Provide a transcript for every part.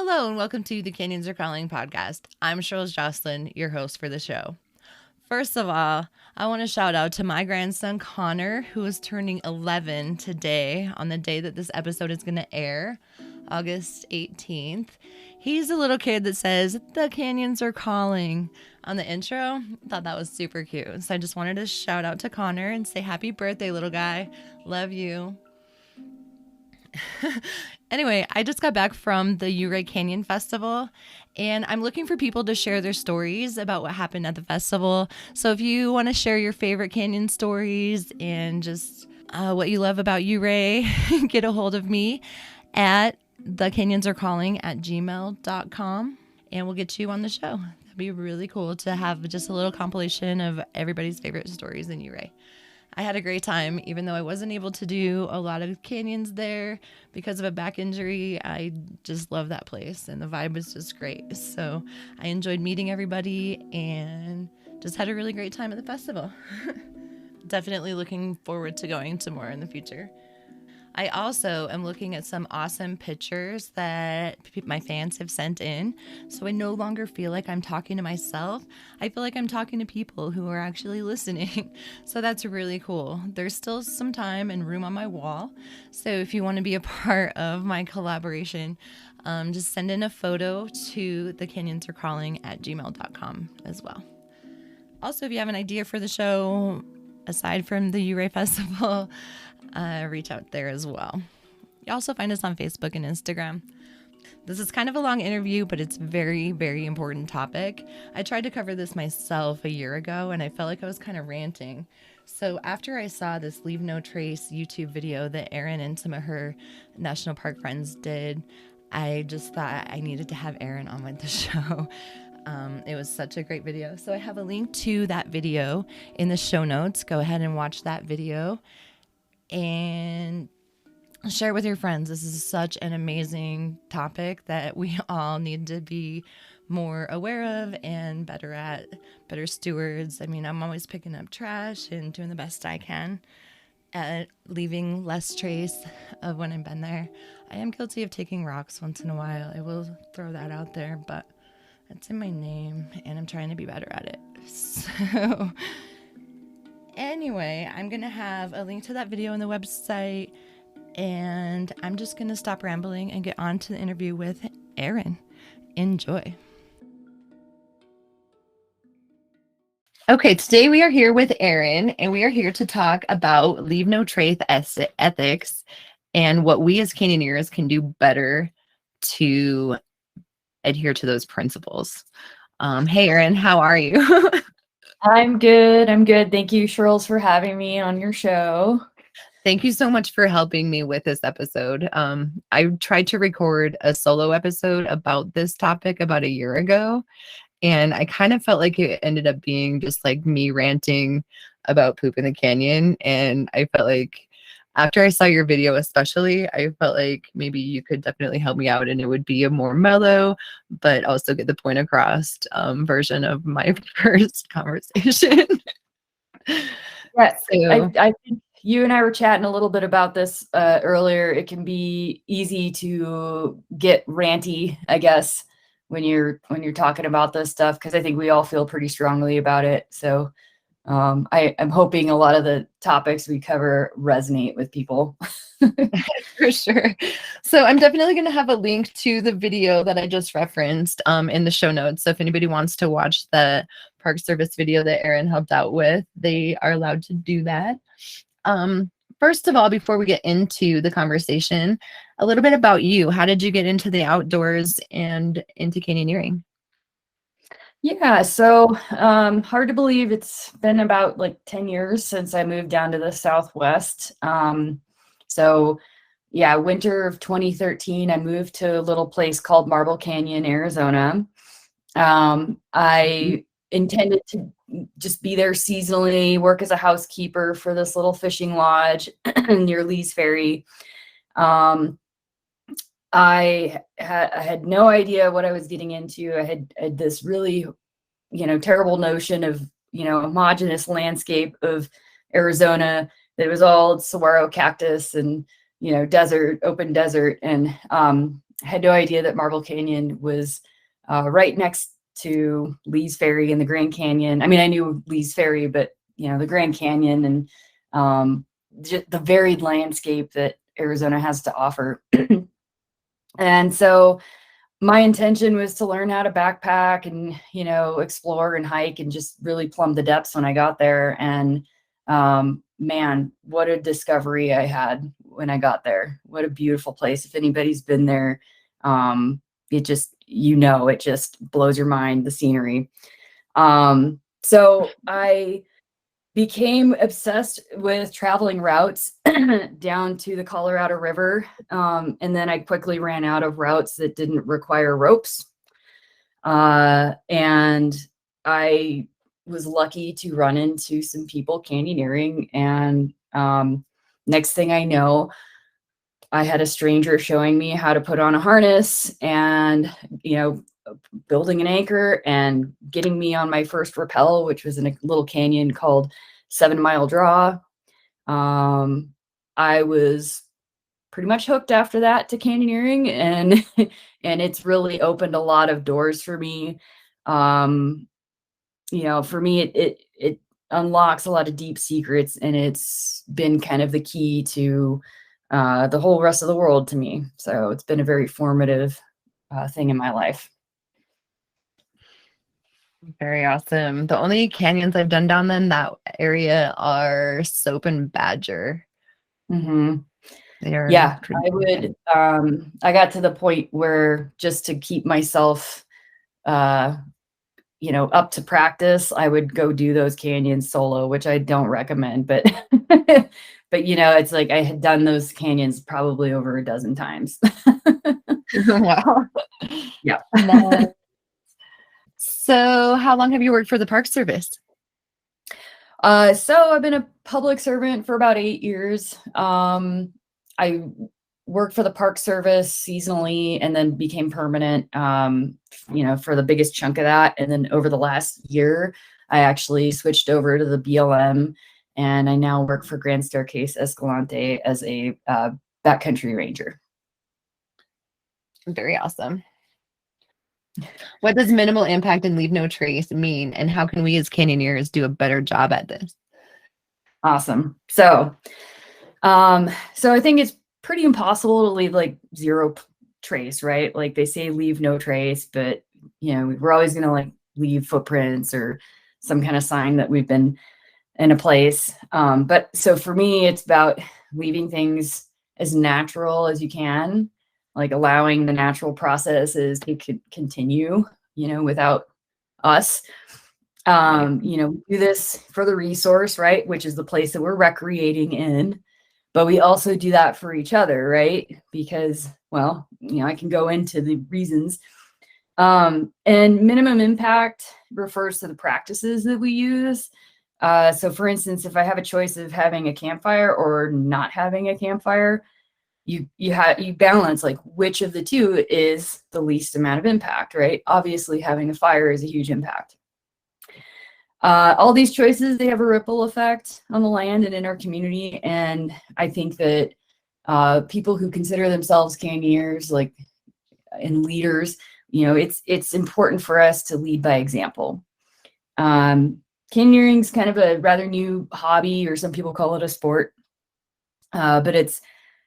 Hello and welcome to the Canyons Are Calling podcast. I'm Charles Jocelyn, your host for the show. First of all, I want to shout out to my grandson Connor, who is turning 11 today on the day that this episode is going to air, August 18th. He's a little kid that says, "The Canyons are calling" on the intro. I thought that was super cute. So I just wanted to shout out to Connor and say happy birthday, little guy. Love you. Anyway, I just got back from the Ouray Canyon Festival, and I'm looking for people to share their stories about what happened at the festival. So if you want to share your favorite canyon stories and just what you love about Ouray, get a hold of me at thecanyonsarecalling@gmail.com, and we'll get you on the show. That'd be really cool to have just a little compilation of everybody's favorite stories in Ouray. I had a great time, even though I wasn't able to do a lot of canyons there because of a back injury. I just love that place, and the vibe was just great. So I enjoyed meeting everybody and just had a really great time at the festival. Definitely looking forward to going to more in the future. I also am looking at some awesome pictures that my fans have sent in, so I no longer feel like I'm talking to myself. I feel like I'm talking to people who are actually listening, so that's really cool. There's still some time and room on my wall, so if you want to be a part of my collaboration, just send in a photo to thecanyonsarecalling@gmail.com as well. Also, if you have an idea for the show, aside from the Ouray Festival, reach out there as well. You also find us on Facebook and Instagram. This is kind of a long interview, but it's very, very important topic. I tried to cover this myself a year ago, and I felt like I was kind of ranting. So after I saw this Leave No Trace YouTube video that Erin and some of her national park friends did, I just thought I needed to have Erin on with the show. It was such a great video. So I have a link to that video in the show notes. Go ahead and watch that video and share it with your friends. This is such an amazing topic that we all need to be more aware of and better stewards. I mean, I'm always picking up trash and doing the best I can at leaving less trace of when I've been there. I am guilty of taking rocks once in a while. I will throw that out there, but it's in my name and I'm trying to be better at it. So anyway, I'm going to have a link to that video on the website, and I'm just going to stop rambling and get on to the interview with Erin. Enjoy. Okay, today we are here with Erin, and we are here to talk about Leave No Trace ethics and what we as canyoneers can do better to adhere to those principles. Hey, Erin, how are you? I'm good. Thank you, Shirls, for having me on your show. Thank you so much for helping me with this episode. I tried to record a solo episode about this topic about a year ago, and I kind of felt like it ended up being just like me ranting about poop in the canyon. And I felt like after I saw your video, especially, I felt like maybe you could definitely help me out and it would be a more mellow, but also get the point across version of my first conversation. Yeah, So, I think you and I were chatting a little bit about this earlier. It can be easy to get ranty, I guess, when you're talking about this stuff, because I think we all feel pretty strongly about it. So I'm hoping a lot of the topics we cover resonate with people. for sure. So I'm definitely going to have a link to the video that I just referenced in the show notes. So if anybody wants to watch the Park Service video that Erin helped out with, they are allowed to do that. First of all, before we get into the conversation, a little bit about you. How did you get into the outdoors and into canyoneering? Yeah, so hard to believe it's been about like 10 years since I moved down to the Southwest. So yeah, winter of 2013, I moved to a little place called Marble Canyon, Arizona. I intended to just be there seasonally, work as a housekeeper for this little fishing lodge near Lee's Ferry. I had no idea what I was getting into. I had this really, terrible notion of, homogeneous landscape of Arizona that was all saguaro cactus and, desert, open desert. And had no idea that Marble Canyon was right next to Lee's Ferry in the Grand Canyon. I mean, I knew Lee's Ferry, but the Grand Canyon and just the varied landscape that Arizona has to offer. And so my intention was to learn how to backpack and, explore and hike and just really plumb the depths when I got there. And man, what a discovery I had when I got there. What a beautiful place. If anybody's been there, it just, it just blows your mind, the scenery. So I became obsessed with traveling routes down to the Colorado River. And then I quickly ran out of routes that didn't require ropes. And I was lucky to run into some people canyoneering. And next thing I know, I had a stranger showing me how to put on a harness and, building an anchor and getting me on my first rappel, which was in a little canyon called 7 Mile Draw. I was pretty much hooked after that to canyoneering, and and it's really opened a lot of doors for me. For me, it unlocks a lot of deep secrets, and it's been kind of the key to the whole rest of the world to me. So it's been a very formative thing in my life. Very awesome. The only canyons I've done down in that area are Soap and Badger. Mm-hmm. They're Yeah, pretty I would. I got to the point where just to keep myself, up to practice, I would go do those canyons solo, which I don't recommend. But, but it's like I had done those canyons probably over a dozen times. Wow. Yeah. So, how long have you worked for the Park Service? So I've been a public servant for about 8 years. I worked for the Park Service seasonally and then became permanent, for the biggest chunk of that. And then over the last year, I actually switched over to the BLM, and I now work for Grand Staircase Escalante as a backcountry ranger. Very awesome. What does minimal impact and leave no trace mean, and how can we as canyoneers do a better job at this? Awesome. So I think it's pretty impossible to leave like zero trace, right? Like they say, leave no trace, but we're always going to like leave footprints or some kind of sign that we've been in a place. But so for me, it's about leaving things as natural as you can, like allowing the natural processes to continue, without us. We do this for the resource, right? Which is the place that we're recreating in. But we also do that for each other, right? Because, well, I can go into the reasons. And minimum impact refers to the practices that we use. So for instance, if I have a choice of having a campfire or not having a campfire, you balance like which of the two is the least amount of impact, right? Obviously, having a fire is a huge impact. All these choices, they have a ripple effect on the land and in our community. And I think that people who consider themselves canyoneers, like and leaders, it's important for us to lead by example. Canyoneering is kind of a rather new hobby, or some people call it a sport, but it's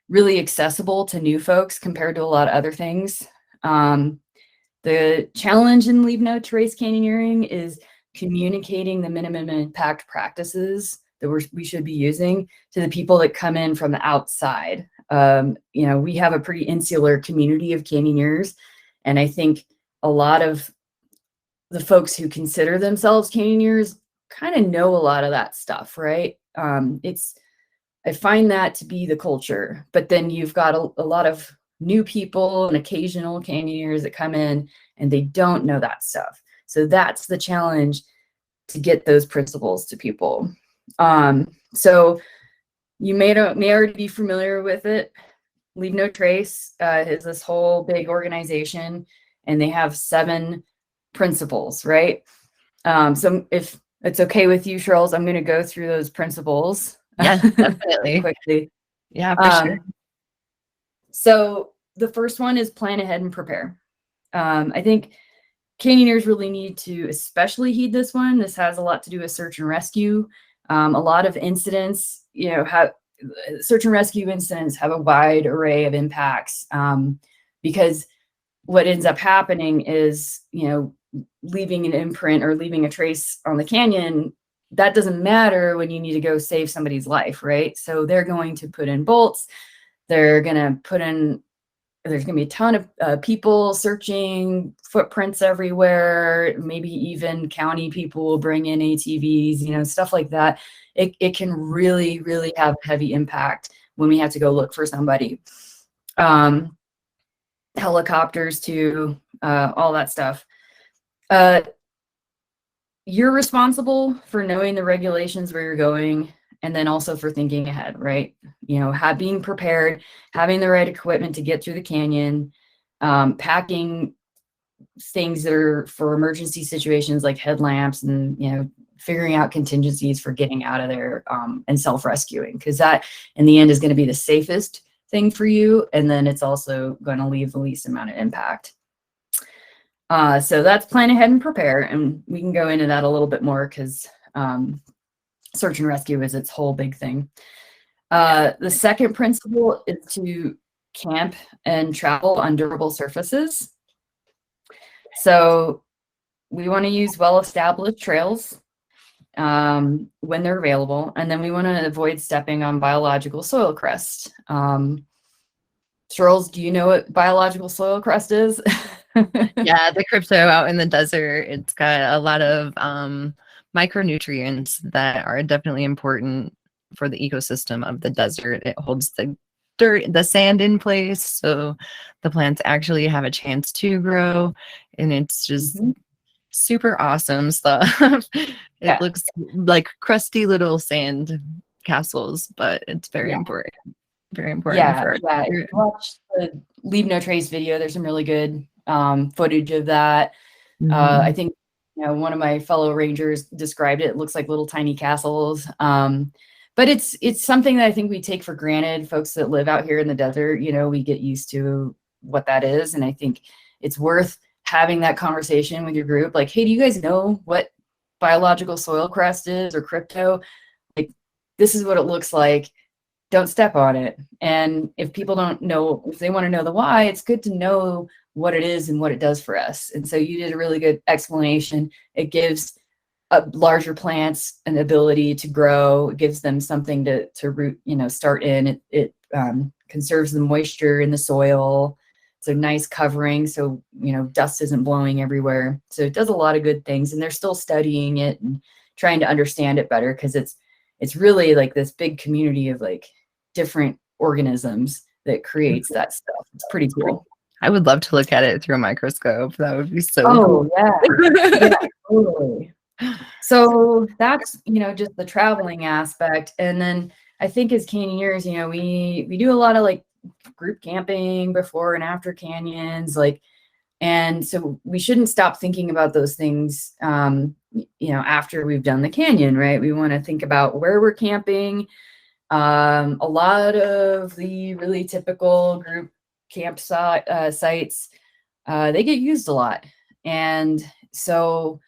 really accessible to new folks compared to a lot of other things. The challenge in Leave No Trace canyoneering is communicating the minimum impact practices that we should be using to the people that come in from the outside. We have a pretty insular community of canyoneers, and I think a lot of the folks who consider themselves canyoneers kind of know a lot of that stuff, right? I find that to be the culture, but then you've got a lot of new people and occasional canyoneers that come in and they don't know that stuff. So that's the challenge, to get those principles to people. So you may already be familiar with it. Leave No Trace is this whole big organization, and they have 7 principles, right? So if it's okay with you, Charles, I'm going to go through those principles. Yes, definitely. Quickly. Yeah, for sure. So the first one is plan ahead and prepare. I think canyoneers really need to especially heed this one. This has a lot to do with search and rescue. A lot of incidents, have search and rescue incidents have a wide array of impacts, because what ends up happening is, leaving an imprint or leaving a trace on the canyon. That doesn't matter when you need to go save somebody's life, right? So they're going to put in bolts. They're going to put in, there's going to be a ton of people searching, footprints everywhere. Maybe even county people will bring in ATVs, stuff like that. It can really, really have a heavy impact when we have to go look for somebody. Helicopters too, all that stuff. You're responsible for knowing the regulations where you're going, and then also for thinking ahead, right? Being prepared, having the right equipment to get through the canyon, packing things that are for emergency situations like headlamps, and figuring out contingencies for getting out of there, and self-rescuing, because that in the end is going to be the safest thing for you, and then it's also going to leave the least amount of impact. So that's plan ahead and prepare, and we can go into that a little bit more because search and rescue is its whole big thing. The second principle is to camp and travel on durable surfaces. So we want to use well-established trails when they're available, and then we want to avoid stepping on biological soil crust. Charles, do you know what biological soil crust is? Yeah, the crypto out in the desert, it's got a lot of micronutrients that are definitely important for the ecosystem of the desert. It holds the dirt, the sand in place, so the plants actually have a chance to grow, and it's just super awesome stuff. It looks like crusty little sand castles, but it's very important. Very important for If you watch the Leave No Trace video, there's some really good footage of that. I think one of my fellow rangers described it. It looks like little tiny castles. But it's something that I think we take for granted. Folks that live out here in the desert, we get used to what that is. And I think it's worth having that conversation with your group. Like, hey, do you guys know what biological soil crust is, or crypto? Like, this is what it looks like. Don't step on it. And if people don't know, if they want to know the why, it's good to know what it is and what it does for us. And so you did a really good explanation. It gives larger plants an ability to grow. It gives them something to root, start in. It conserves the moisture in the soil. It's a nice covering, so dust isn't blowing everywhere. So it does a lot of good things, and they're still studying it and trying to understand it better, because it's really like this big community of like different organisms that creates that stuff. It's pretty cool. I would love to look at it through a microscope. That would be so cool. Yeah, totally. So that's, just the traveling aspect. And then I think as canyoneers, we do a lot of like group camping before and after canyons, and so we shouldn't stop thinking about those things, after we've done the canyon, right? We want to think about where we're camping. A lot of the really typical group campsite sites, they get used a lot. And so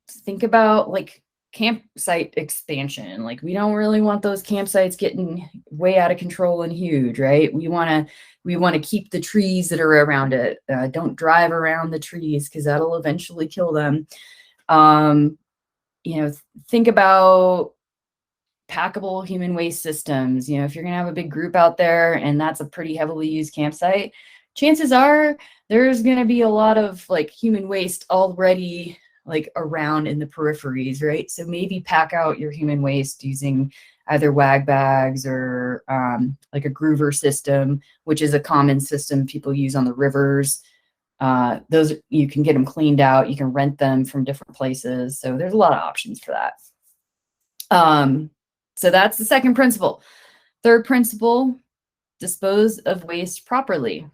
think about like campsite expansion. Like, we don't really want those campsites getting way out of control and huge, right? We want to keep the trees that are around it. Don't drive around the trees, because that'll eventually kill them. Think about packable human waste systems. If you're going to have a big group out there and that's a pretty heavily used campsite, chances are there's going to be a lot of like human waste already like around in the peripheries, right? So maybe pack out your human waste using either wag bags or like a groover system, which is a common system people use on the rivers. Those, you can get them cleaned out. You can rent them from different places. So there's a lot of options for that. So that's the second principle. Third principle, dispose of waste properly.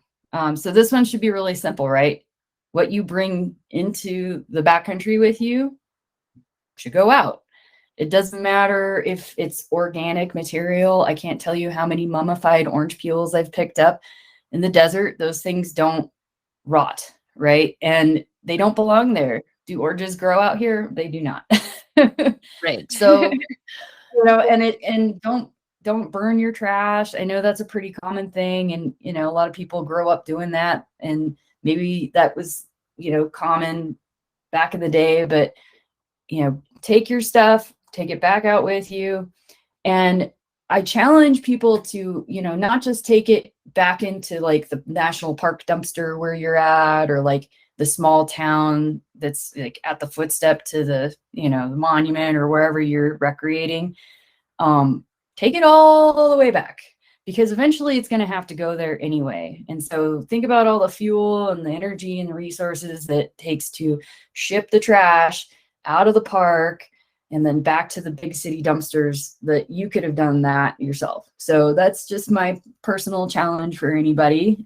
So this one should be really simple, right? What you bring into the backcountry with you should go out. It doesn't matter if it's organic material. I can't tell you how many mummified orange peels I've picked up in the desert, those things don't rot, right? And they don't belong there. Do oranges grow out here? They do not. Right. So, and don't burn your trash. I know that's a pretty common thing, and a lot of people grow up doing that, and maybe that was common back in the day, but take your stuff, take it back out with you. And I challenge people to, not just take it back into like the national park dumpster where you're at, or like the small town that's like at the footstep to the, the monument or wherever you're recreating. Take it all the way back, because eventually it's going to have to go there anyway. And so think about all the fuel and the energy and the resources that it takes to ship the trash out of the park and then back to the big city dumpsters, that you could have done that yourself. So that's just my personal challenge for anybody.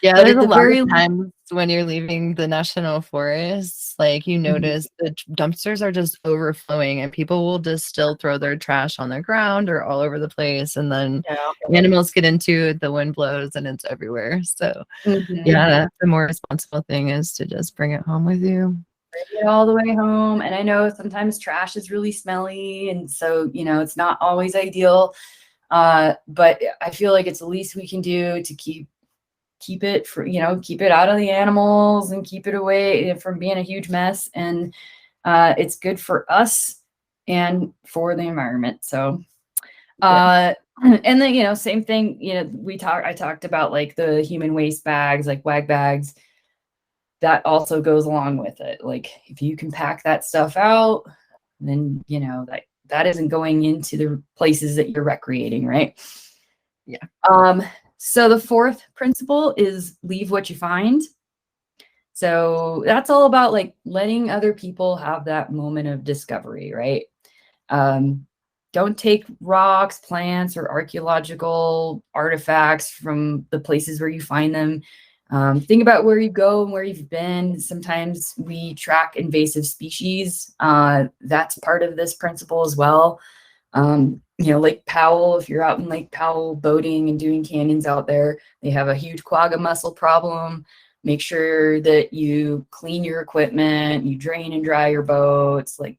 Yeah, But there's at a the lot very of times when you're leaving the national forests, like you notice the dumpsters are just overflowing and people will just still throw their trash on the ground or all over the place. And then animals get into it, the wind blows and it's everywhere. So yeah, the more responsible thing is to just bring it home with you. Bring it all the way home. And I know sometimes trash is really smelly, and so it's not always ideal. But I feel like it's the least we can do to keep it for keep it out of the animals and keep it away from being a huge mess. And it's good for us and for the environment. So and then same thing, I talked about like the human waste bags, like WAG bags. That also goes along with it. Like if you can pack that stuff out, then that isn't going into the places that you're recreating, right? Yeah. So the fourth principle is leave what you find. So that's all about like letting other people have that moment of discovery, right? Don't take rocks, plants, or archaeological artifacts from the places where you find them. Think about where you go and where you've been. Sometimes we track invasive species. That's part of this principle as well. Lake Powell, if you're out in Lake Powell boating and doing canyons out there, they have a huge quagga mussel problem. Make sure that you clean your equipment, you drain and dry your boats, like,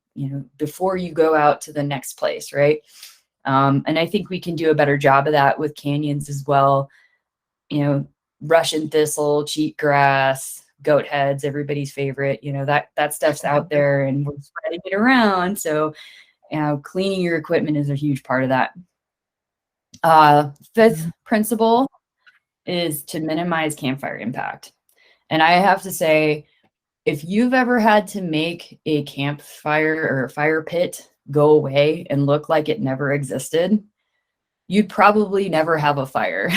before you go out to the next place, right? And I think we can do a better job of that with canyons as well. Russian thistle, cheatgrass, goat heads, everybody's favorite, that stuff's out there and we're spreading it around. So cleaning your equipment is a huge part of that. Fifth principle is to minimize campfire impact. And I have to say, if you've ever had to make a campfire or a fire pit go away and look like it never existed, you'd probably never have a fire.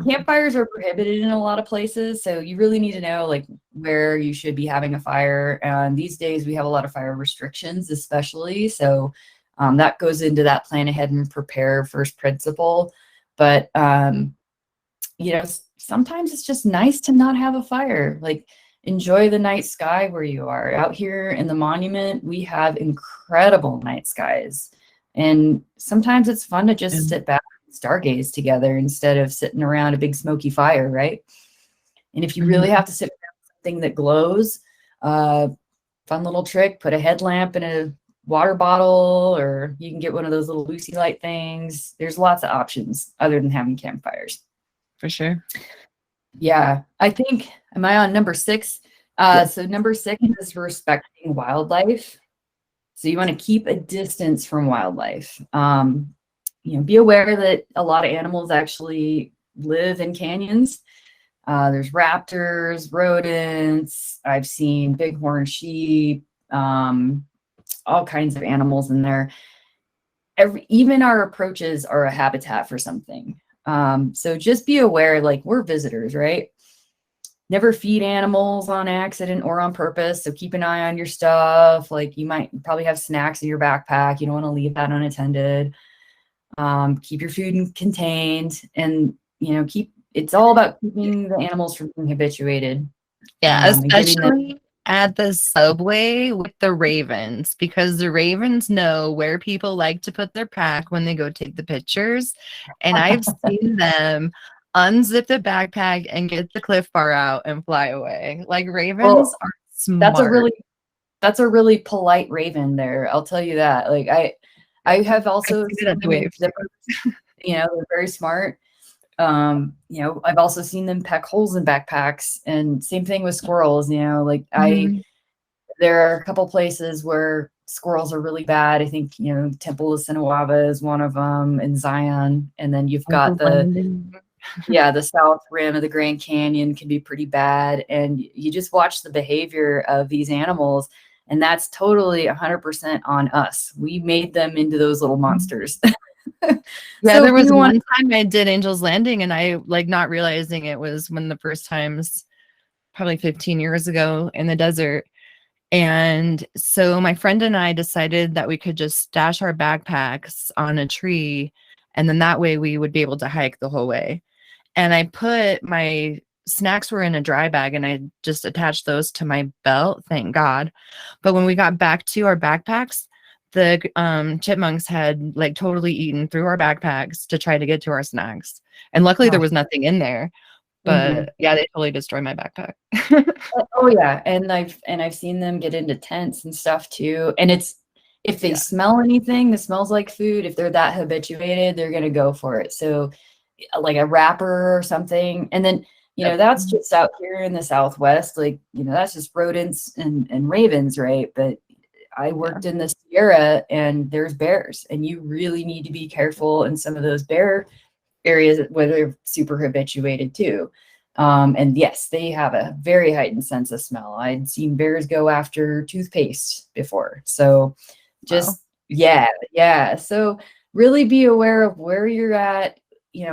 Campfires are prohibited in a lot of places, so you really need to know like where you should be having a fire. And these days we have a lot of fire restrictions, especially. So that goes into that plan ahead and prepare first principle. But sometimes it's just nice to not have a fire. Like enjoy the night sky where you are. Out here in the monument, we have incredible night skies. And sometimes it's fun to just sit back and stargaze together instead of sitting around a big smoky fire, right? And if you really have to sit around something that glows, fun little trick, put a headlamp in a water bottle, or you can get one of those little Lucy light things. There's lots of options other than having campfires. For sure. Yeah, I think, am I on number 6? So number 6 is respecting wildlife. So you want to keep a distance from wildlife. Be aware that a lot of animals actually live in canyons. There's raptors, rodents. I've seen bighorn sheep, all kinds of animals in there. Even our approaches are a habitat for something. So just be aware, like we're visitors, right? Never feed animals on accident or on purpose. So keep an eye on your stuff. Like you might probably have snacks in your backpack. You don't want to leave that unattended. Keep your food contained, and it's all about keeping the animals from being habituated. Yeah, especially at the subway with the ravens because the ravens know where people like to put their pack when they go take the pictures. And I've seen them unzip the backpack and get the Cliff Bar out and fly away. Like ravens Well, are that's a smart. really that's a really polite raven there. I'll tell you that. Like I have I've also seen it seen at the them in waves. zippers. They're very smart. I've also seen them peck holes in backpacks, and same thing with squirrels. Like Mhm. there are a couple places where squirrels are really bad. I think, Temple of Sinawava is one of them in Zion. And then you've got Overlanding. the south rim of the Grand Canyon can be pretty bad. And you just watch the behavior of these animals. And that's totally 100% on us. We made them into those little monsters. Yeah, So there if was you want, one time I did Angel's Landing and I like not realizing it was one of the first times, probably 15 years ago in the desert. And so my friend and I decided that we could just stash our backpacks on a tree. And then that way we would be able to hike the whole way. And I put my snacks were in a dry bag and I just attached those to my belt, thank God. But when we got back to our backpacks, the chipmunks had like totally eaten through our backpacks to try to get to our snacks. And luckily there was nothing in there. Mhm. But yeah, they totally destroyed my backpack. Oh yeah, and I've seen them get into tents and stuff too. And it's if they Yeah. smell anything that smells like food, if they're that habituated, they're gonna go for it. So like a wrapper or something. And then, Yep. that's just out here in the Southwest, like, that's just rodents and ravens, right? But I Yeah. worked in the Sierra and there's bears, and you really need to be careful in some of those bear areas where they're super habituated too. And yes, they have a very heightened sense of smell. I'd seen bears go after toothpaste before. So Wow. just, yeah, yeah. So really be aware of where you're at,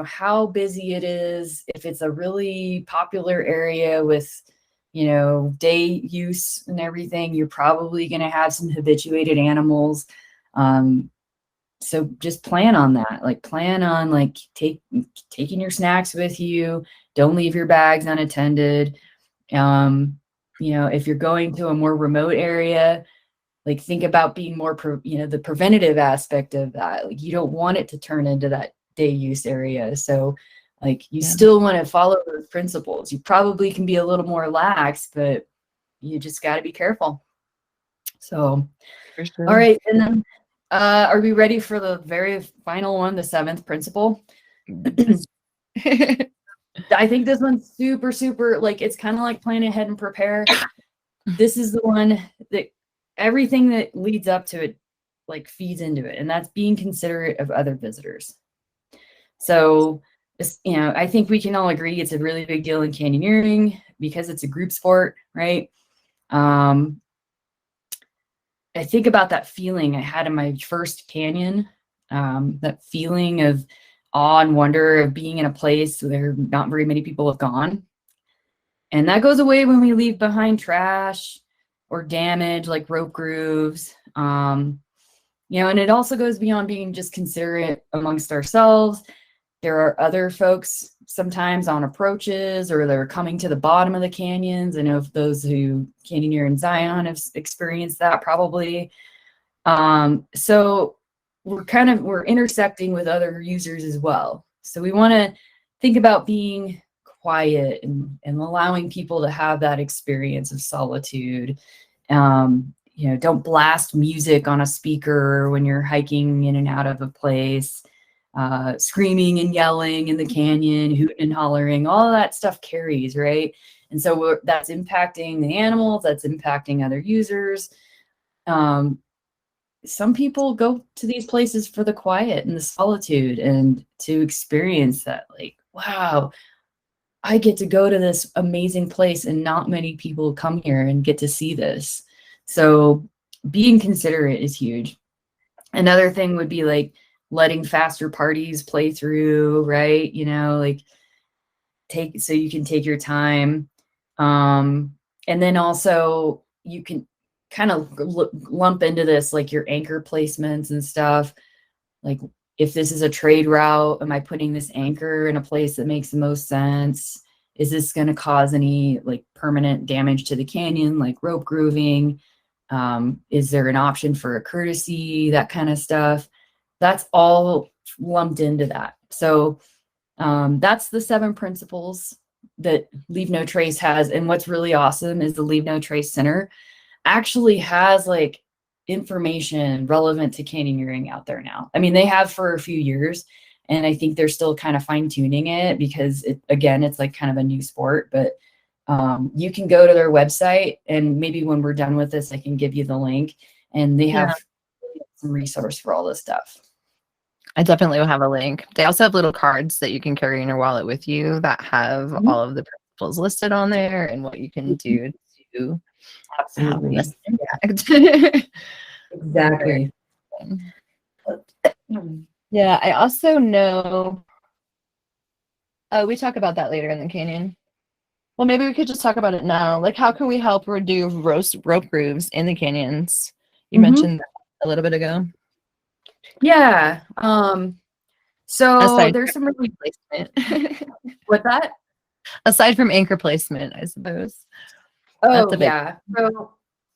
how busy it is. If it's a really popular area with, day use and everything, you're probably going to have some habituated animals. Um, so just plan on that. Like plan on like taking your snacks with you. Don't leave your bags unattended. If you're going to a more remote area, like think about being more the preventative aspect of that. Like you don't want it to turn into that day use area. So like you Yeah, still want to follow those principles. You probably can be a little more lax, but you just got to be careful. So for all sure. right, and then are we ready for the very final one, the seventh principle? Yes. I think this one's super, super, like it's kind of like plan ahead and prepare. This is the one that everything that leads up to it like feeds into it, and that's being considerate of other visitors. So I think we can all agree it's a really big deal in canyoneering because it's a group sport, right? Um, I think about that feeling I had in my first canyon, that feeling of awe and wonder of being in a place where not very many people have gone. And that goes away when we leave behind trash or damage like rope grooves. And it also goes beyond being just considerate amongst ourselves. There are other folks sometimes on approaches or they're coming to the bottom of the canyons. I know if those who canyoneer in Zion have experienced that probably. So we're intersecting with other users as well. So we want to think about being quiet and allowing people to have that experience of solitude. Don't blast music on a speaker when you're hiking in and out of a place, screaming and yelling in the canyon, hooting and hollering, all of that stuff carries, right? And so that's impacting the animals, that's impacting other users. Some people go to these places for the quiet and the solitude and to experience that, like, wow, I get to go to this amazing place and not many people come here and get to see this. So being considerate is huge. Another thing would be like letting faster parties play through, right? Like so you can take your time. And then also you can kind of lump into this like your anchor placements and stuff. Like if this is a trade route, am I putting this anchor in a place that makes the most sense? Is this going to cause any like permanent damage to the canyon, like rope grooving? Is there an option for a courtesy, that kind of stuff? That's all lumped into that. So that's the 7 principles that Leave No Trace has. And what's really awesome is the Leave No Trace Center actually has like information relevant to canyoneering out there now. I mean, they have for a few years, and I think they're still kind of fine tuning it because again, it's like kind of a new sport, but you can go to their website, and maybe when we're done with this, I can give you the link, and they have some resource for all this stuff. I definitely will have a link. They also have little cards that you can carry in your wallet with you that have all of the principles listed on there and what you can do to have Absolutely. this impact. Exactly. Yeah, I also know. Oh, we talk about that later in the canyon. Well, maybe we could just talk about it now. Like, how can we help reduce rope grooves in the canyons? You mentioned that a little bit ago. Yeah. So Aside there's some from really placement. What's that? Aside from anchor placement, I suppose. Oh yeah.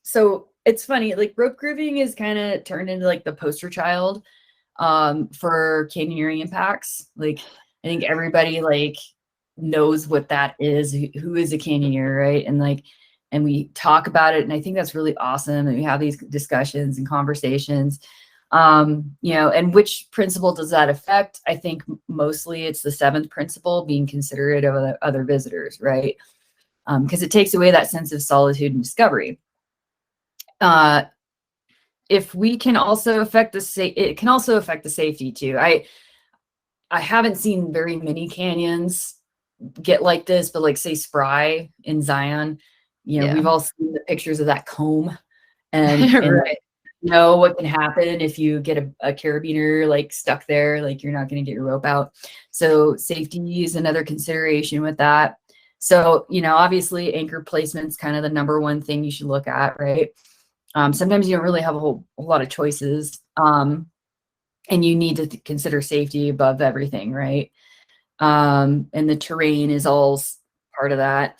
So it's funny, like rope grooving is kind of turned into like the poster child for canyoneering impacts. Like I think everybody like knows what that is, who is a canyoneer, right? And like, and we talk about it, and I think that's really awesome. And we have these discussions and conversations. You know, and which principle does that affect? I think mostly it's the 7th principle, being considerate of other visitors, right? Because it takes away that sense of solitude and discovery. If we can also affect it can also affect the safety too. I haven't seen very many canyons get like this, but like say Spry in Zion, you know, we've all seen the pictures of that comb, and right. know what can happen if you get a carabiner like stuck there, like you're not going to get your rope out. So safety is another consideration with that. So, you know, obviously anchor placement's kind of the number one thing you should look at, right? Sometimes you don't really have a whole lot of choices. And you need to consider safety above everything, right? And the terrain is all part of that.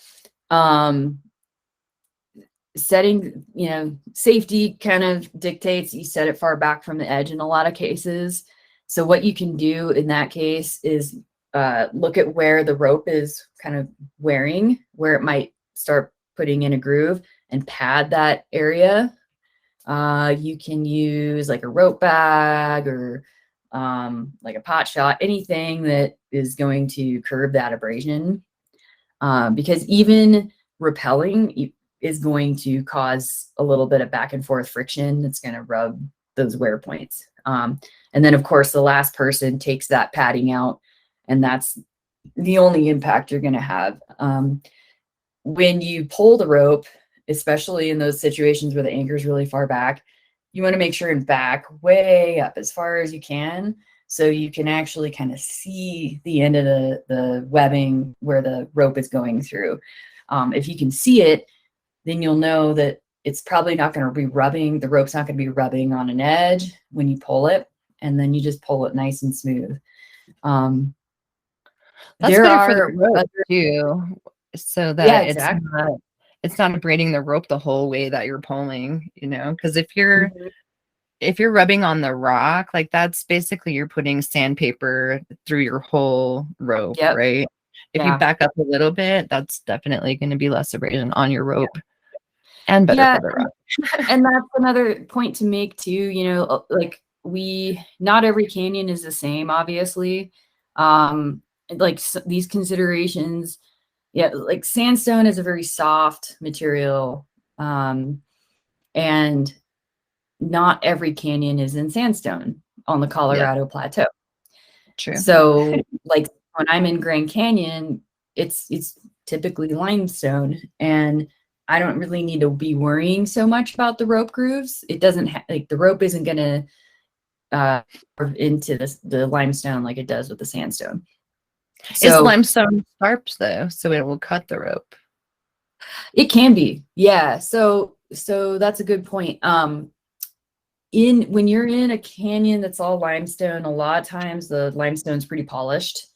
Setting, you know, safety kind of dictates you set it far back from the edge in a lot of cases. So what you can do in that case is look at where the rope is kind of wearing, where it might start putting in a groove, and pad that area. You can use like a rope bag or like a pot shot, anything that is going to curb that abrasion. Because even rappelling is going to cause a little bit of back and forth friction that's going to rub those wear points. And then, of course, the last person takes that padding out, and that's the only impact you're going to have. When you pull the rope, especially in those situations where the anchor is really far back, you want to make sure and back way up as far as you can, so you can actually kind of see the end of the webbing where the rope is going through. If you can see it, then you'll know that it's probably not going to be rubbing, the rope's not going to be rubbing on an edge when you pull it, and then you just pull it nice and smooth. That's better for the rope too, so that it's not abrading the rope the whole way that you're pulling, you know, because if you're rubbing on the rock, like that's basically you're putting sandpaper through your whole rope, right? If you back up a little bit, that's definitely going to be less abrasion on your rope and better for the rock. And that's another point to make too, you know, like not every canyon is the same, obviously. Like these considerations, like sandstone is a very soft material. And not every canyon is in sandstone on the Colorado Plateau. True. So like when I'm in Grand Canyon, it's typically limestone, and I don't really need to be worrying so much about the rope grooves. It doesn't like the rope isn't going to into the limestone like it does with the sandstone. So, is limestone sharp though, so it will cut the rope? It can be, yeah. So that's a good point. When you're in a canyon that's all limestone, a lot of times the limestone's pretty polished.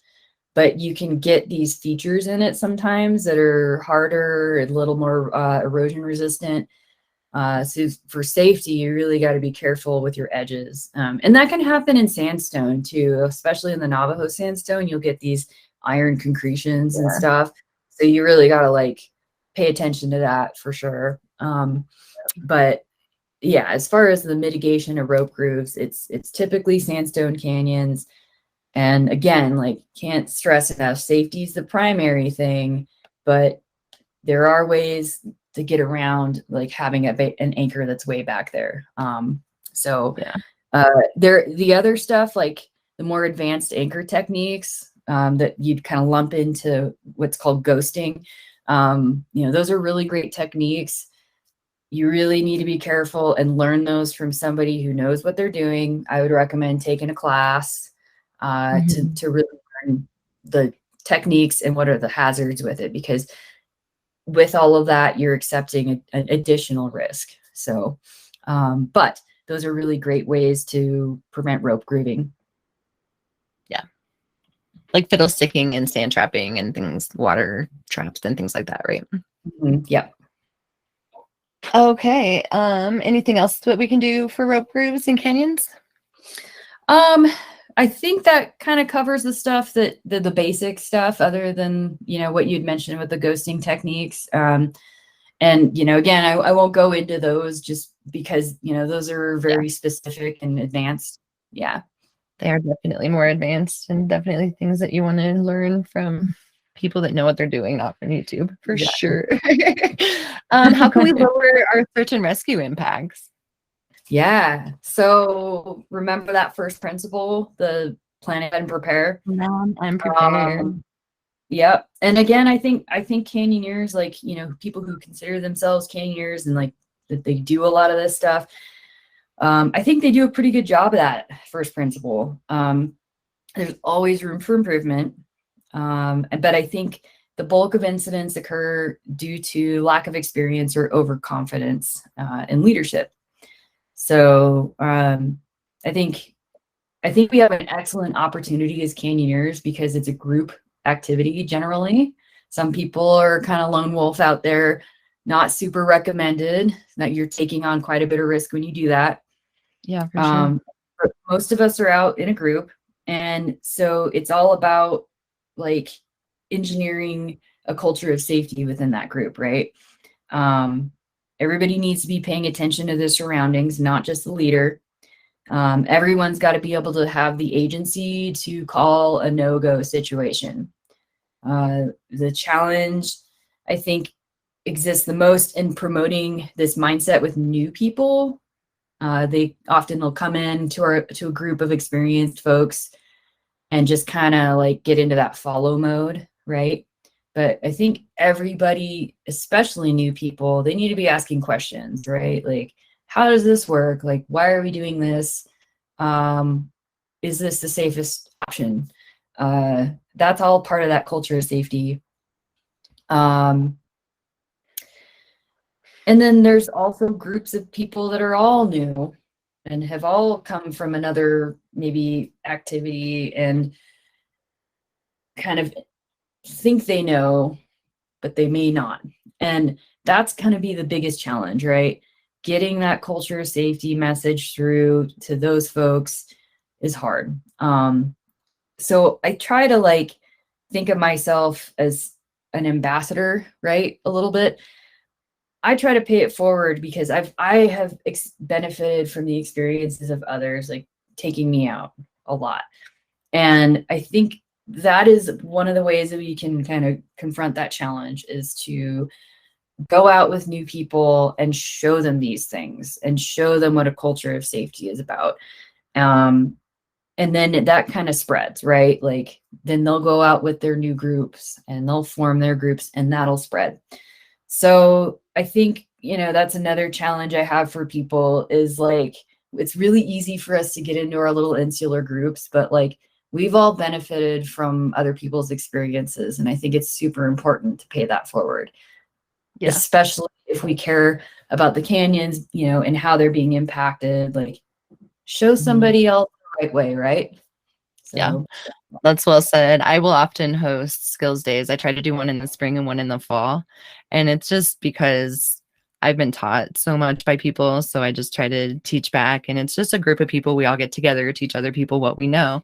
but you can get these features in it sometimes that are harder, a little more erosion resistant. So for safety, you really got to be careful with your edges. And that can happen in sandstone too, especially in the Navajo sandstone. You'll get these iron concretions and stuff. So you really got to like pay attention to that for sure. But yeah, as far as the mitigation of rope grooves, it's typically sandstone canyons. And again, like can't stress enough, safety is the primary thing, but there are ways to get around like having an anchor that's way back there. So the other stuff, like the more advanced anchor techniques that you'd kind of lump into what's called ghosting. Those are really great techniques. You really need to be careful and learn those from somebody who knows what they're doing. I would recommend taking a class to really learn the techniques and what are the hazards with it, because with all of that, you're accepting an additional risk. So, but those are really great ways to prevent rope grooving. Yeah. Like fiddle sticking and sand trapping and things, water traps and things like that, right? Yeah. Okay. Anything else that we can do for rope grooves in canyons? I think that kind of covers the stuff that the basic stuff, other than, what you'd mentioned with the ghosting techniques. And, again, I won't go into those just because, those are very specific and advanced. Yeah. They are definitely more advanced and definitely things that you want to learn from people that know what they're doing, not from YouTube, for sure. How can we lower our search and rescue impacts? Yeah. So remember that first principle, the plan and prepare. Plan and prepare. Yep. And again, I think canyoneers, like, people who consider themselves canyoneers and like that they do a lot of this stuff. I think they do a pretty good job of that first principle. There's always room for improvement. But I think the bulk of incidents occur due to lack of experience or overconfidence in leadership. So I think we have an excellent opportunity as canyoneers because it's a group activity generally. Some people are kind of lone wolf out there, not super recommended, that you're taking on quite a bit of risk when you do that. Yeah, for sure. But most of us are out in a group. And so it's all about like engineering a culture of safety within that group, right? Everybody needs to be paying attention to their surroundings, not just the leader. Everyone's got to be able to have the agency to call a no-go situation. The challenge, I think, exists the most in promoting this mindset with new people. They'll come in to a group of experienced folks and just kind of like get into that follow mode, right? But I think everybody, especially new people, they need to be asking questions, right? Like, how does this work? Like, why are we doing this? Is this the safest option? That's all part of that culture of safety. And then there's also groups of people that are all new and have all come from another maybe activity and kind of think they know, but they may not. And that's going to be the biggest challenge, right? Getting that culture of safety message through to those folks is hard. So I try to like think of myself as an ambassador, right? A little bit. I try to pay it forward because I have benefited from the experiences of others, like taking me out a lot. And I think that is one of the ways that we can kind of confront that challenge, is to go out with new people and show them these things and show them what a culture of safety is about. And then that kind of spreads, right? Like then they'll go out with their new groups and they'll form their groups and that'll spread. So I think, that's another challenge I have for people, is like, it's really easy for us to get into our little insular groups, but like we've all benefited from other people's experiences. And I think it's super important to pay that forward, especially if we care about the canyons, and how they're being impacted, like show somebody else the right way, right? Yeah, So that's well said. I will often host skills days. I try to do one in the spring and one in the fall. And it's just because I've been taught so much by people. So I just try to teach back. And it's just a group of people. We all get together, teach other people what we know.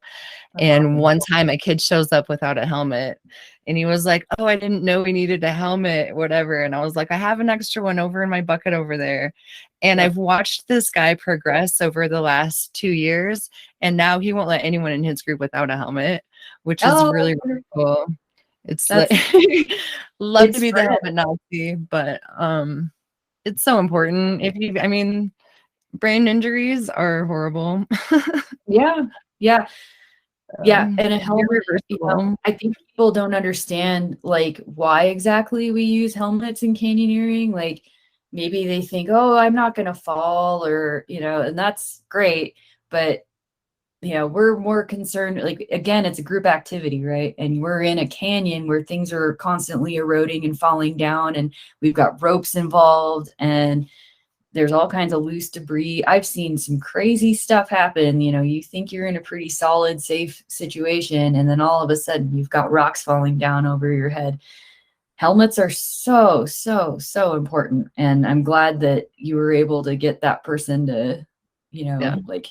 that's And awesome. one time a kid shows up without a helmet and he was like, "Oh, I didn't know we needed a helmet, whatever." And I was like, "I have an extra one over in my bucket over there." And Yep. I've watched this guy progress over the last 2 years. And now he won't let anyone in his group without a helmet, which is Oh, really, that's really wonderful. cool. It's like, That's love to it's be the spread. helmet Nazi, but it's so important. I mean, brain injuries are horrible. Yeah. Yeah. Yeah, and a helmet, Irreversible. I think people don't understand, like, why exactly we use helmets in canyoneering. Like, maybe they think, "Oh, I'm not gonna fall," or, and that's great, but, we're more concerned, like, again, it's a group activity, right? And we're in a canyon where things are constantly eroding and falling down, and we've got ropes involved, and there's all kinds of loose debris. I've seen some crazy stuff happen. You think you're in a pretty solid, safe situation, and then all of a sudden you've got rocks falling down over your head. Helmets are so, so, so important. And I'm glad that you were able to get that person to, Yeah. like,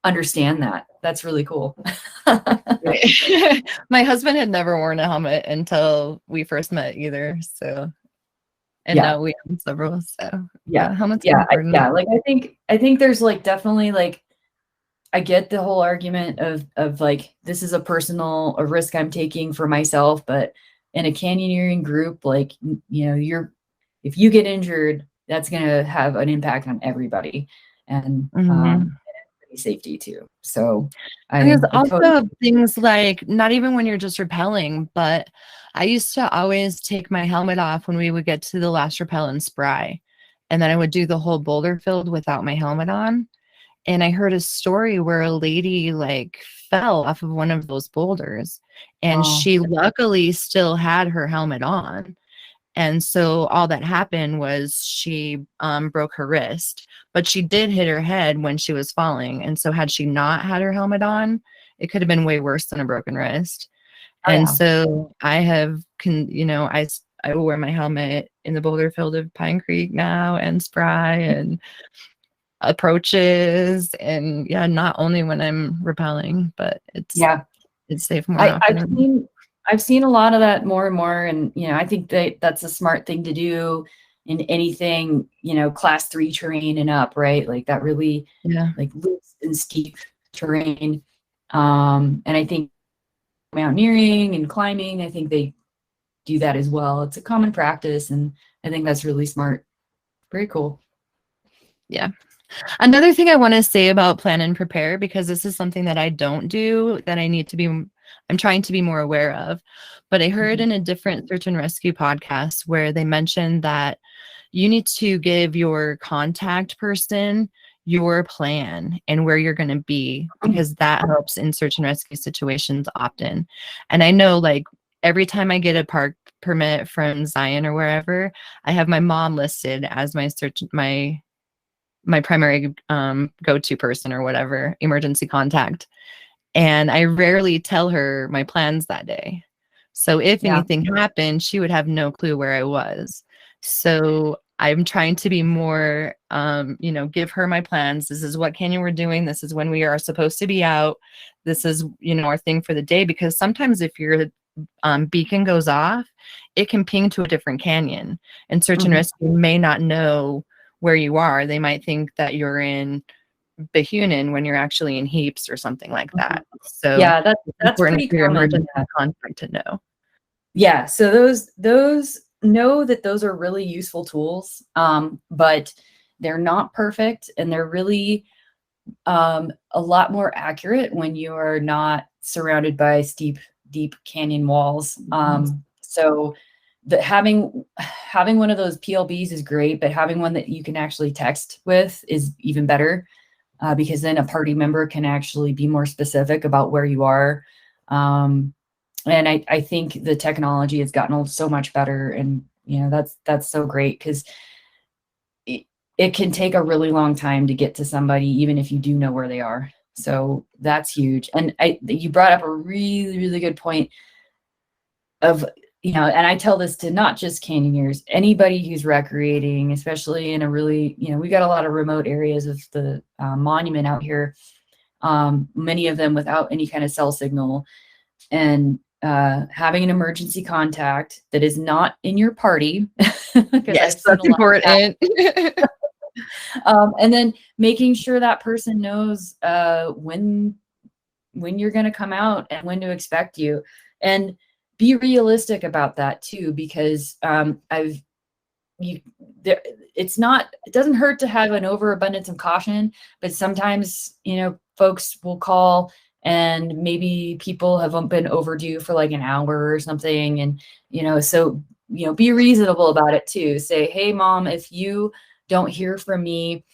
understand that. That's really cool. My husband had never worn a helmet until we first met either. So, and Yeah. now we own several. So, Yeah. yeah, helmets are Yeah. important. Yeah. Like, I think there's, like, definitely, like, I get the whole argument of like, this is a risk I'm taking for myself, but in a canyoneering group, like, if you get injured, that's gonna have an impact on everybody, and Mhm. safety too. So And there's I totally. also things like not even when you're just rappelling, but I used to always take my helmet off when we would get to the last rappel and spry. And then I would do the whole boulder field without my helmet on. And I heard a story where a lady like fell off of one of those boulders and Oh, she luckily still had her helmet on. And so all that happened was she broke her wrist, but she did hit her head when she was falling. And so had she not had her helmet on, it could have been way worse than a broken wrist. oh And yeah. so I have I will wear my helmet in the boulder field of Pine Creek now and spry and approaches, and yeah, not only when I'm rappelling, but Yeah. it's safe more I, I've often. seen I've seen a lot of that more and more, and I think that that's a smart thing to do in anything, class 3 terrain and up, right? Like, that really, Yeah. like, loose and steep terrain. And I think mountaineering and climbing, I think they do that as well. It's a common practice, and I think that's really smart. Very cool. Yeah. Another thing I want to say about plan and prepare, because this is something that I don't do, that I'm trying to be more aware of. But I heard Mhm. in a different search and rescue podcast where they mentioned that you need to give your contact person your plan and where you're going to be, because that helps in search and rescue situations often. And I know, like, every time I get a park permit from Zion or wherever, I have my mom listed as my primary go-to person or whatever, emergency contact. And I rarely tell her my plans that day. So if Yeah. anything happened, she would have no clue where I was. So I'm trying to be more, give her my plans. This is what Canyon we're doing. This is when we are supposed to be out. This is, our thing for the day. Because sometimes if your beacon goes off, it can ping to a different canyon, and search and Mhm. rescue may not know where you are. They might think that you're in Behunin when you're actually in Heaps or something like Mhm. that. So Yeah, it's that's important pretty for your common. emergency Yeah. contact to know. Yeah, so those know that those are really useful tools, but they're not perfect, and they're really, a lot more accurate when you are not surrounded by steep, deep canyon walls. So having one of those PLBs is great, but having one that you can actually text with is even better, because then a party member can actually be more specific about where you are. Um, and I think the technology has gotten so much better, and that's so great, because it, it can take a really long time to get to somebody, even if you do know where they are. So that's huge. And you brought up a really, really good point of, and I tell this to not just canyoneers, anybody who's recreating, especially in a really, we got a lot of remote areas of the monument out here, many of them without any kind of cell signal, and having an emergency contact that is not in your party. Yes, that's important. And then making sure that person knows when you're going to come out and when to expect you, and be realistic about that too, because it doesn't hurt to have an overabundance of caution, but sometimes, folks will call and maybe people have been overdue for like an hour or something. And, so, be reasonable about it too. Say, hey, Mom, if you don't hear from me,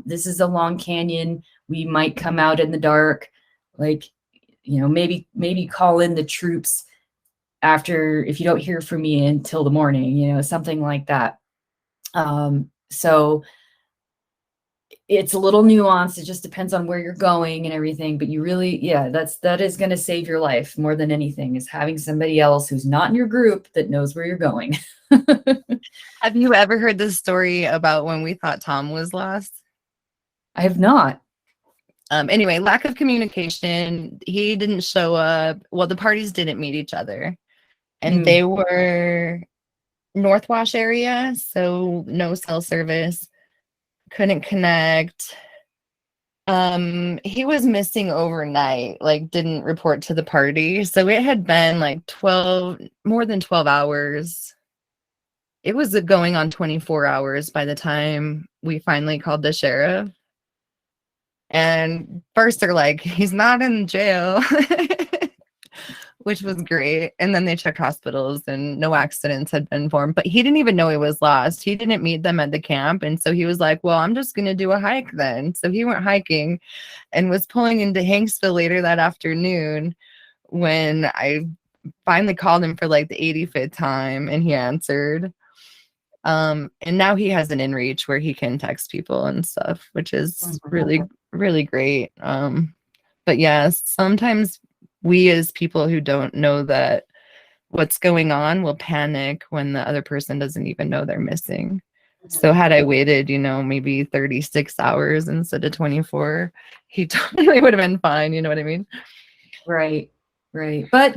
this is a long canyon. We might come out in the dark. Like, maybe call in the troops after, if you don't hear from me until the morning, something like that. So it's a little nuanced. It just depends on where you're going and everything, but you really, that is going to save your life more than anything, is having somebody else who's not in your group that knows where you're going. Have you ever heard this story about when we thought Tom was lost? I have not. Anyway, lack of communication. He didn't show up. Well, the parties didn't meet each other, and they were Northwash area, so no cell service, couldn't connect. He was missing overnight, like didn't report to the party. So it had been like more than 12 hours. It was going on 24 hours by the time we finally called the sheriff. And first they're like, he's not in jail, which was great. And then they checked hospitals and no accidents had been formed, but he didn't even know he was lost. He didn't meet them at the camp. And so he was like, well, I'm just going to do a hike then. So he went hiking and was pulling into Hanksville later that afternoon when I finally called him for like the 85th time and he answered. And now he has an inReach where he can text people and stuff, which is really, really great. But yes, sometimes we as people who don't know that what's going on will panic when the other person doesn't even know they're missing. So had I waited, maybe 36 hours instead of 24, he totally would have been fine. You know what I mean? Right. But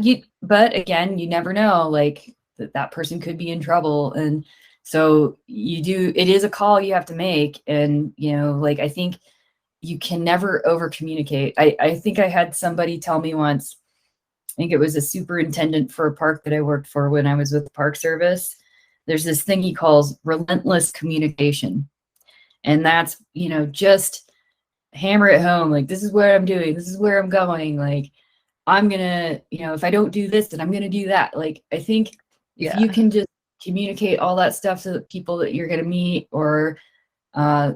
again, you never know, like that person could be in trouble. And so it is a call you have to make. And, like, I think you can never over communicate. I think I had somebody tell me once, I think it was a superintendent for a park that I worked for when I was with the Park Service. There's this thing he calls relentless communication. And that's, just hammer it home. Like, this is what I'm doing. This is where I'm going. Like, I'm going to, if I don't do this, then I'm going to do that. Like, I think if you can just communicate all that stuff to the people that you're going to meet or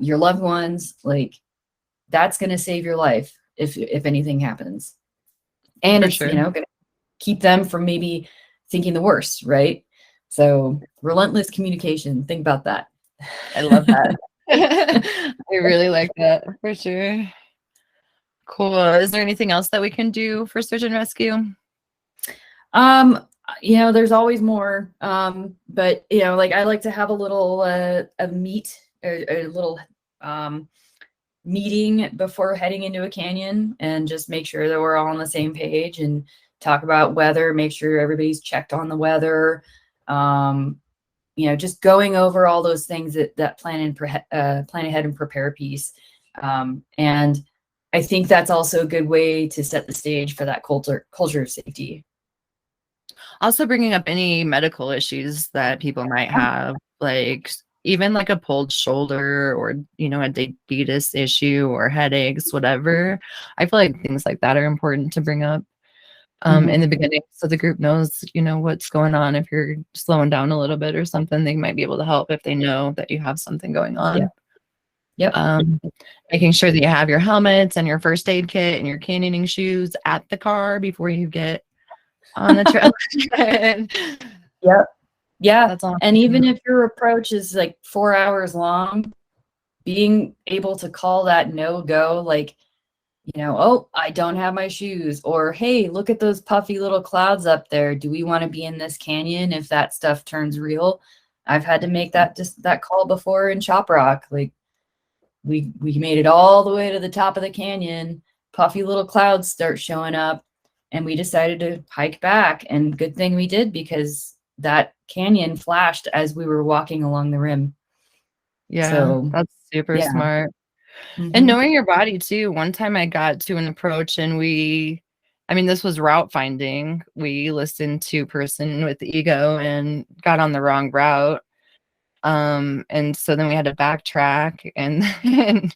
your loved ones, like, that's going to save your life if anything happens. And it's, going to keep them from maybe thinking the worst, right? So relentless communication. Think about that. I love that. I really like that for sure. Cool. Is there anything else that we can do for search and rescue? There's always more. But like I like to have a little a little meeting before heading into a canyon and just make sure that we're all on the same page and talk about weather, make sure everybody's checked on the weather. Just going over all those things that plan ahead and prepare piece. And I think that's also a good way to set the stage for that culture of safety. Also bringing up any medical issues that people might have, like even like a pulled shoulder or, a diabetes issue or headaches, whatever. I feel like things like that are important to bring up in the beginning. So the group knows, what's going on. If you're slowing down a little bit or something, they might be able to help if they know that you have something going on. Yep. Making sure that you have your helmets and your first aid kit and your canyoning shoes at the car before you get on the trail. Yep. Yeah. That's awesome. And even if your approach is like 4 hours long, being able to call that no-go, like oh, I don't have my shoes, or hey, look at those puffy little clouds up there. Do we want to be in this canyon if that stuff turns real? I've had to make that call before in Chop Rock. Like we made it all the way to the top of the canyon. Puffy little clouds start showing up, and we decided to hike back. And good thing we did, because that canyon flashed as we were walking along the rim. Yeah, So that's super yeah. smart. And Mm-hmm. knowing your body too. One time I got to an approach and I mean, this was route finding. We listened to Person with Ego and got on the wrong route. And so then we had to backtrack and then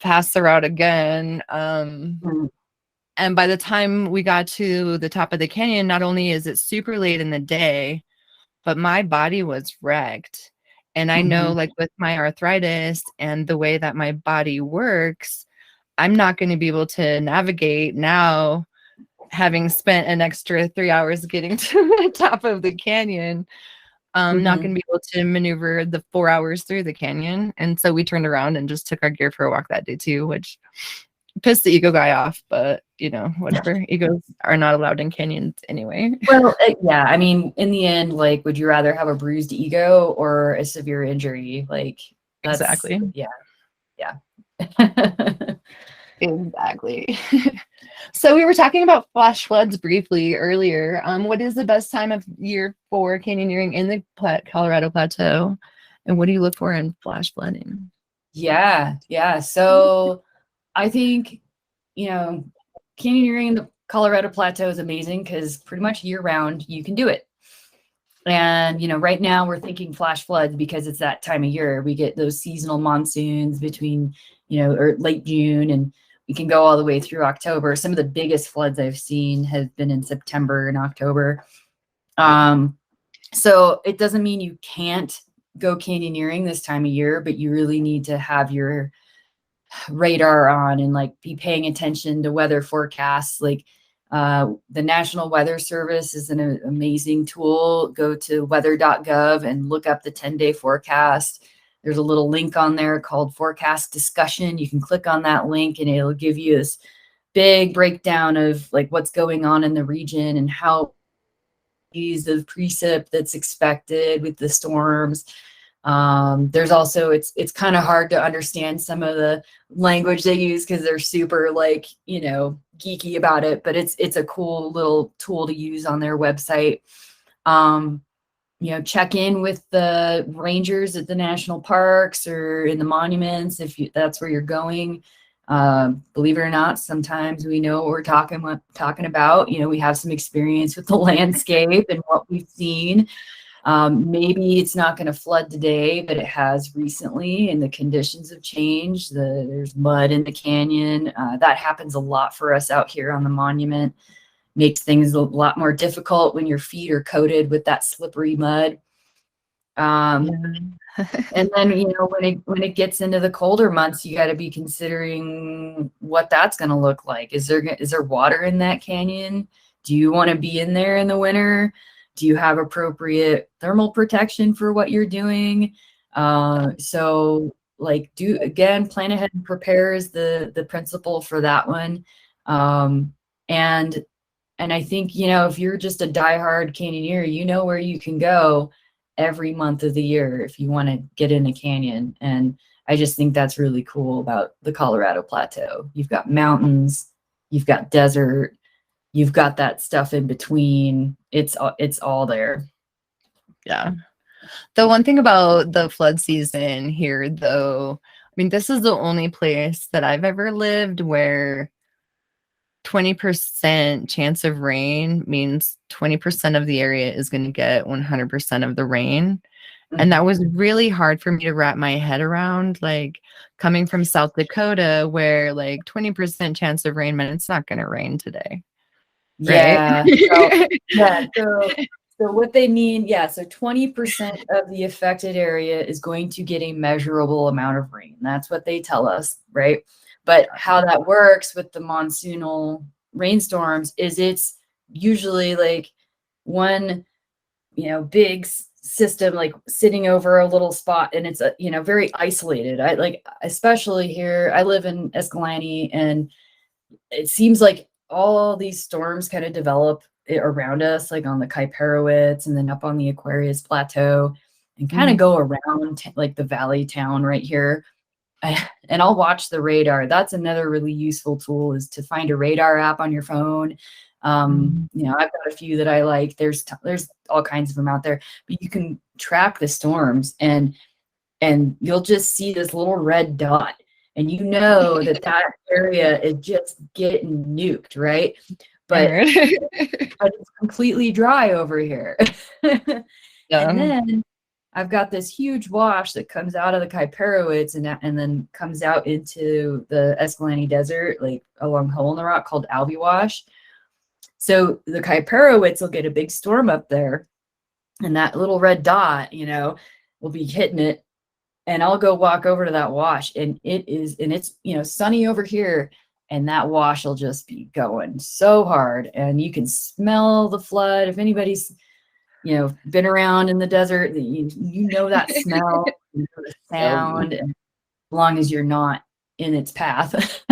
pass the route again. And by the time we got to the top of the canyon, not only is it super late in the day, but my body was wrecked. And I know, Mm-hmm. like, with my arthritis and the way that my body works, I'm not going to be able to navigate now, having spent an extra 3 hours getting to the top of the canyon. I'm not Mm-hmm. going to be able to maneuver the 4 hours through the canyon. And so we turned around and just took our gear for a walk that day too, which pissed the ego guy off, but whatever. Egos are not allowed in canyons anyway. Well, yeah, I mean, in the end, like, would you rather have a bruised ego or a severe injury? Like, that's, Exactly. yeah, yeah. Exactly. So we were talking about flash floods briefly earlier. What is the best time of year for canyoneering in the Colorado Plateau? And what do you look for in flash flooding? Yeah, yeah. So I think, canyoneering in the Colorado Plateau is amazing because pretty much year round you can do it. And, right now we're thinking flash floods because it's that time of year. We get those seasonal monsoons between, or late June, and we can go all the way through October. Some of the biggest floods I've seen have been in September and October. So it doesn't mean you can't go canyoneering this time of year, but you really need to have your radar on and like be paying attention to weather forecasts. Like the National Weather Service is an amazing tool. Go to weather.gov and look up the 10-day forecast. There's a little link on there called forecast discussion. You can click on that link and it'll give you this big breakdown of like what's going on in the region and how of precip that's expected with the storms. There's also, it's kind of hard to understand some of the language they use because they're super like, geeky about it, but it's a cool little tool to use on their website. Check in with the rangers at the national parks or in the monuments if that's where you're going. Believe it or not, sometimes we know what we're talking about. We have some experience with the landscape and what we've seen. Maybe it's not going to flood today, but it has recently, and the conditions have changed. There's mud in the canyon. That happens a lot for us out here on the monument. Makes things a lot more difficult when your feet are coated with that slippery mud. And then, when it gets into the colder months, you got to be considering what that's going to look like. Is there water in that canyon? Do you want to be in there in the winter? Do you have appropriate thermal protection for what you're doing? So like plan ahead and prepare is the principle for that one. And I think, if you're just a diehard canyoneer, you know where you can go every month of the year if you want to get in a canyon. And I just think that's really cool about the Colorado Plateau. You've got mountains, you've got desert, you've got that stuff in between. It's all there. Yeah. The one thing about the flood season here, though, I mean, this is the only place that I've ever lived where 20% chance of rain means 20% of the area is going to get 100% of the rain. And that was really hard for me to wrap my head around, like coming from South Dakota, where like 20% chance of rain meant it's not going to rain today. Right? Yeah. So what they mean, so 20% of the affected area is going to get a measurable amount of rain. That's what they tell us, right? But how that works with the monsoonal rainstorms is it's usually like one, big system like sitting over a little spot, and it's very isolated. I like, especially here, I live in Escalante, and it seems like all these storms kind of develop around us, like on the Kuiperowitz and then up on the Aquarius Plateau, and kind of Mm. go around like the valley town right here. And I'll watch the radar. That's another really useful tool, is to find a radar app on your phone. Mm. You know, I've got a few that I like. There's all kinds of them out there, but you can track the storms, and you'll just see this little red dot, and you know that that area is just getting nuked, right? But Heard. it's completely dry over here. And Yeah. then I've got this huge wash that comes out of the Kuiperowitz and then comes out into the Escalante Desert, like along Hole in the Rock, called Albi Wash. So the Kuiperowitz will get a big storm up there, and that little red dot, you know, will be hitting it. And I'll go walk over to that wash, and it's, you know, sunny over here, and that wash will just be going so hard, and you can smell the flood. If anybody's, you know, been around in the desert, you know that smell, you know the Um, sound, and as long as you're not in its path.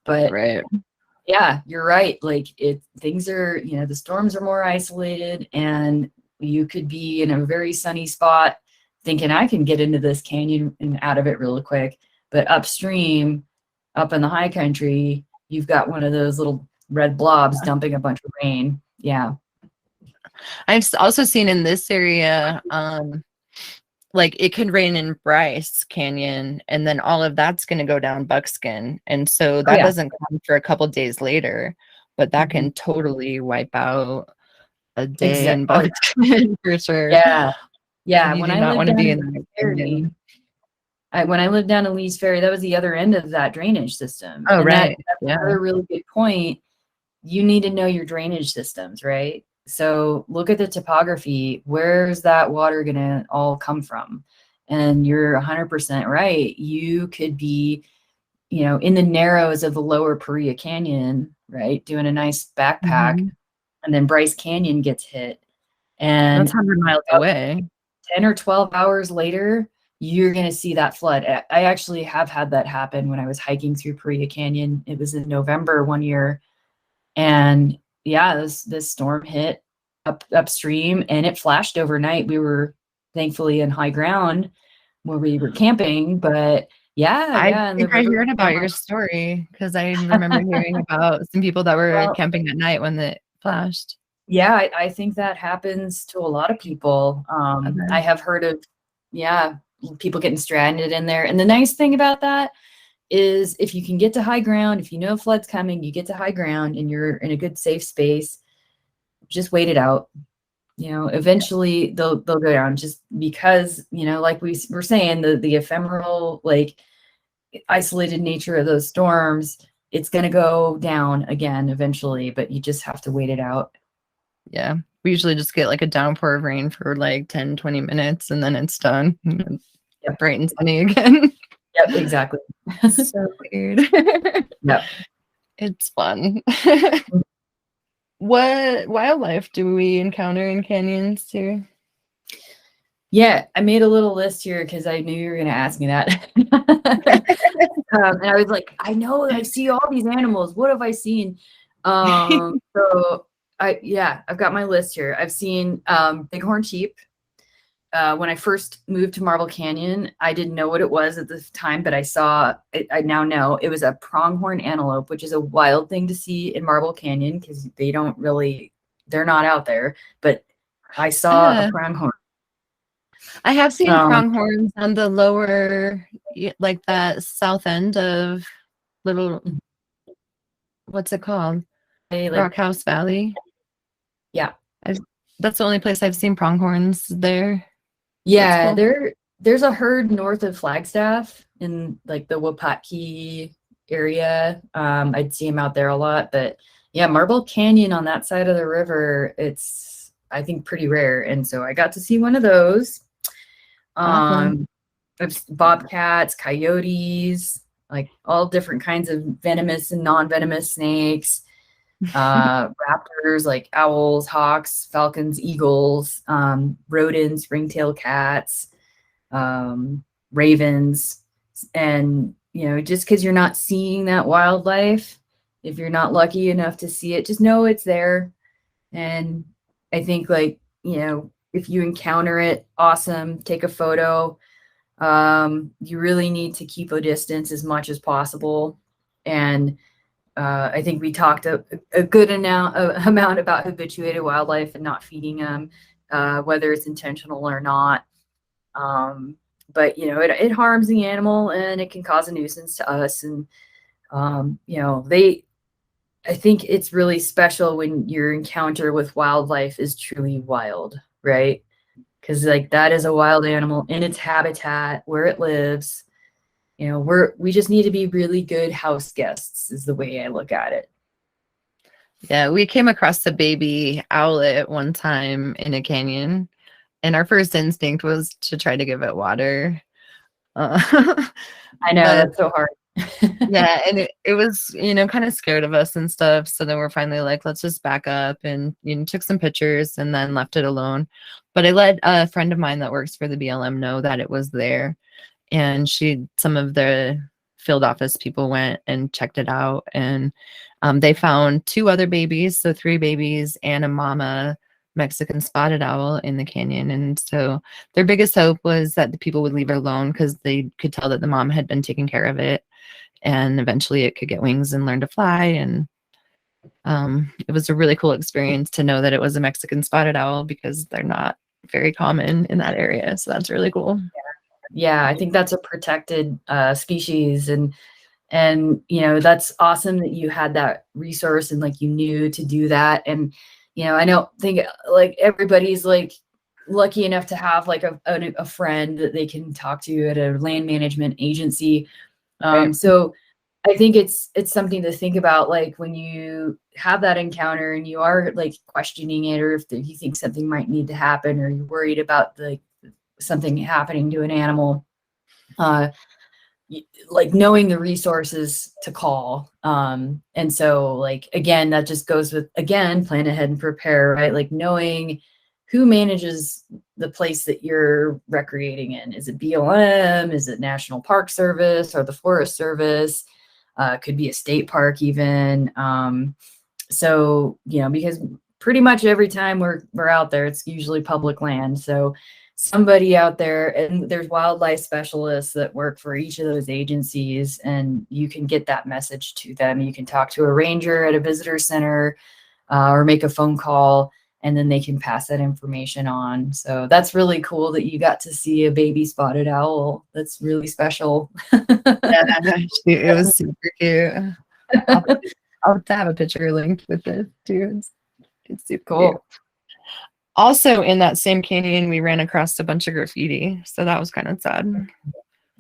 But right. yeah, you're right. Like things are, you know, the storms are more isolated, and you could be in a very sunny spot thinking I can get into this canyon and out of it really quick. But upstream, up in the high country, you've got one of those little red blobs dumping a bunch of rain. Yeah. Also seen in this area, like it could rain in Bryce Canyon, and then all of that's going to go down Buckskin, and so Oh that yeah. doesn't come for a couple days later, but that Mhm. can totally wipe out a day Exactly. in Oh Buckskin for sure. yeah. Yeah. And you When do I not lived want to down be in in Lee's that Ferry, canyon. when I lived down in Lee's Ferry, that was the other end of that drainage system. Oh, And right. that's Yeah. another really good point. You need to know your drainage systems, right? So look at the topography. Where's that water going to all come from? And you're 100% right. You could be, you know, in the narrows of the lower Paria Canyon, right? Doing a nice backpack, Mhm. and then Bryce Canyon gets hit. That's And 100 miles about away. 10 or 12 hours later, you're going to see that flood. I actually have had that happen when I was hiking through Paria Canyon. It was in November one year. And yeah, this storm hit upstream, and it flashed overnight. We were thankfully in high ground where we were camping, but I yeah, and the think I river heard came about up. your story because I remember hearing about some people that were Well, camping at night when it flashed. yeah, I think that happens to a lot of people. I Okay. have heard of, yeah, people getting stranded in there. And the nice thing about that is, if you can get to high ground, if you know flood's coming, you get to high ground and you're in a good safe space, just wait it out. You know, eventually they'll go down, just because, you know, like we were saying, the ephemeral, like isolated nature of those storms, it's going to go down again eventually, but you just have to wait it out. Yeah. We usually just get like a downpour of rain for like 10, 20 minutes and then it's done. It's Yep. bright and sunny again. Yep. Exactly. So weird. Yep. It's fun. What wildlife do we encounter in canyons too? Yeah, I made a little list here because I knew you were going to ask me that. And I was like, I know I see all these animals. What have I seen? So I've got my list here. I've seen bighorn sheep. When I first moved to Marble Canyon, I didn't know what it was at the time, but I saw it. I now know it was a pronghorn antelope, which is a wild thing to see in Marble Canyon because they're not out there. But I saw a Uh, pronghorn. I have seen Um, pronghorns on the lower, like that south end of little, what's it called? like, Rock House Valley. yeah. I've, that's the only place I've seen pronghorns there. That's Yeah, cool. there's a herd north of Flagstaff in like the Wapatki area. I'd see them out there a lot, but yeah, Marble Canyon on that side of the river, it's, I think, pretty rare. And so I got to see one of those. Awesome. Um, bobcats, coyotes, like all different kinds of venomous and non-venomous snakes, raptors like owls, hawks, falcons, eagles, rodents, ringtail cats, ravens, and just because you're not seeing that wildlife, if you're not lucky enough to see it, just know it's there. And I think, like, if you encounter it, awesome, take a photo. You really need to keep a distance as much as possible. And I think we talked a good amount about habituated wildlife and not feeding them, whether it's intentional or not. But it harms the animal and it can cause a nuisance to us. And I think it's really special when your encounter with wildlife is truly wild, right? Because like that is a wild animal in its habitat where it lives. We just need to be really good house guests is the way I look at it. Yeah, we came across a baby owlet one time in a canyon, and our first instinct was to try to give it water. Uh, I know, but that's so hard. yeah, and it was, kind of scared of us and stuff. So then we're finally like, let's just back up and, took some pictures and then left it alone. But I let a friend of mine that works for the BLM know that it was there. And some of the field office people went and checked it out. And they found 2 other babies, so 3 babies and a mama Mexican spotted owl in the canyon. And so their biggest hope was that the people would leave it alone because they could tell that the mom had been taking care of it. And eventually it could get wings and learn to fly. And it was a really cool experience to know that it was a Mexican spotted owl because they're not very common in that area. So that's really cool. Yeah, I think that's a protected species. And that's awesome that you had that resource and like you knew to do that. And I don't think like everybody's like lucky enough to have like a friend that they can talk to at a land management agency. Right. So I think it's something to think about, like when you have that encounter and you are like questioning it, or if you think something might need to happen, or you're worried about something happening to an animal, like knowing the resources to call. And so like, again, that just goes with, again, plan ahead and prepare, right? Like knowing who manages the place that you're recreating in. Is it BLM? Is it National Park Service or the Forest Service? Could be a state park even. So, because pretty much every time we're out there, it's usually public land. So somebody out there, and there's wildlife specialists that work for each of those agencies, and you can get that message to them. You can talk to a ranger at a visitor center, or make a phone call, and then they can pass that information on. So that's really cool that you got to see a baby spotted owl. That's really special. Yeah, it was super cute. I'll, I'll have a picture linked with this too. It's super Cool. cute. Also, in that same canyon, we ran across a bunch of graffiti, so that was kind of sad.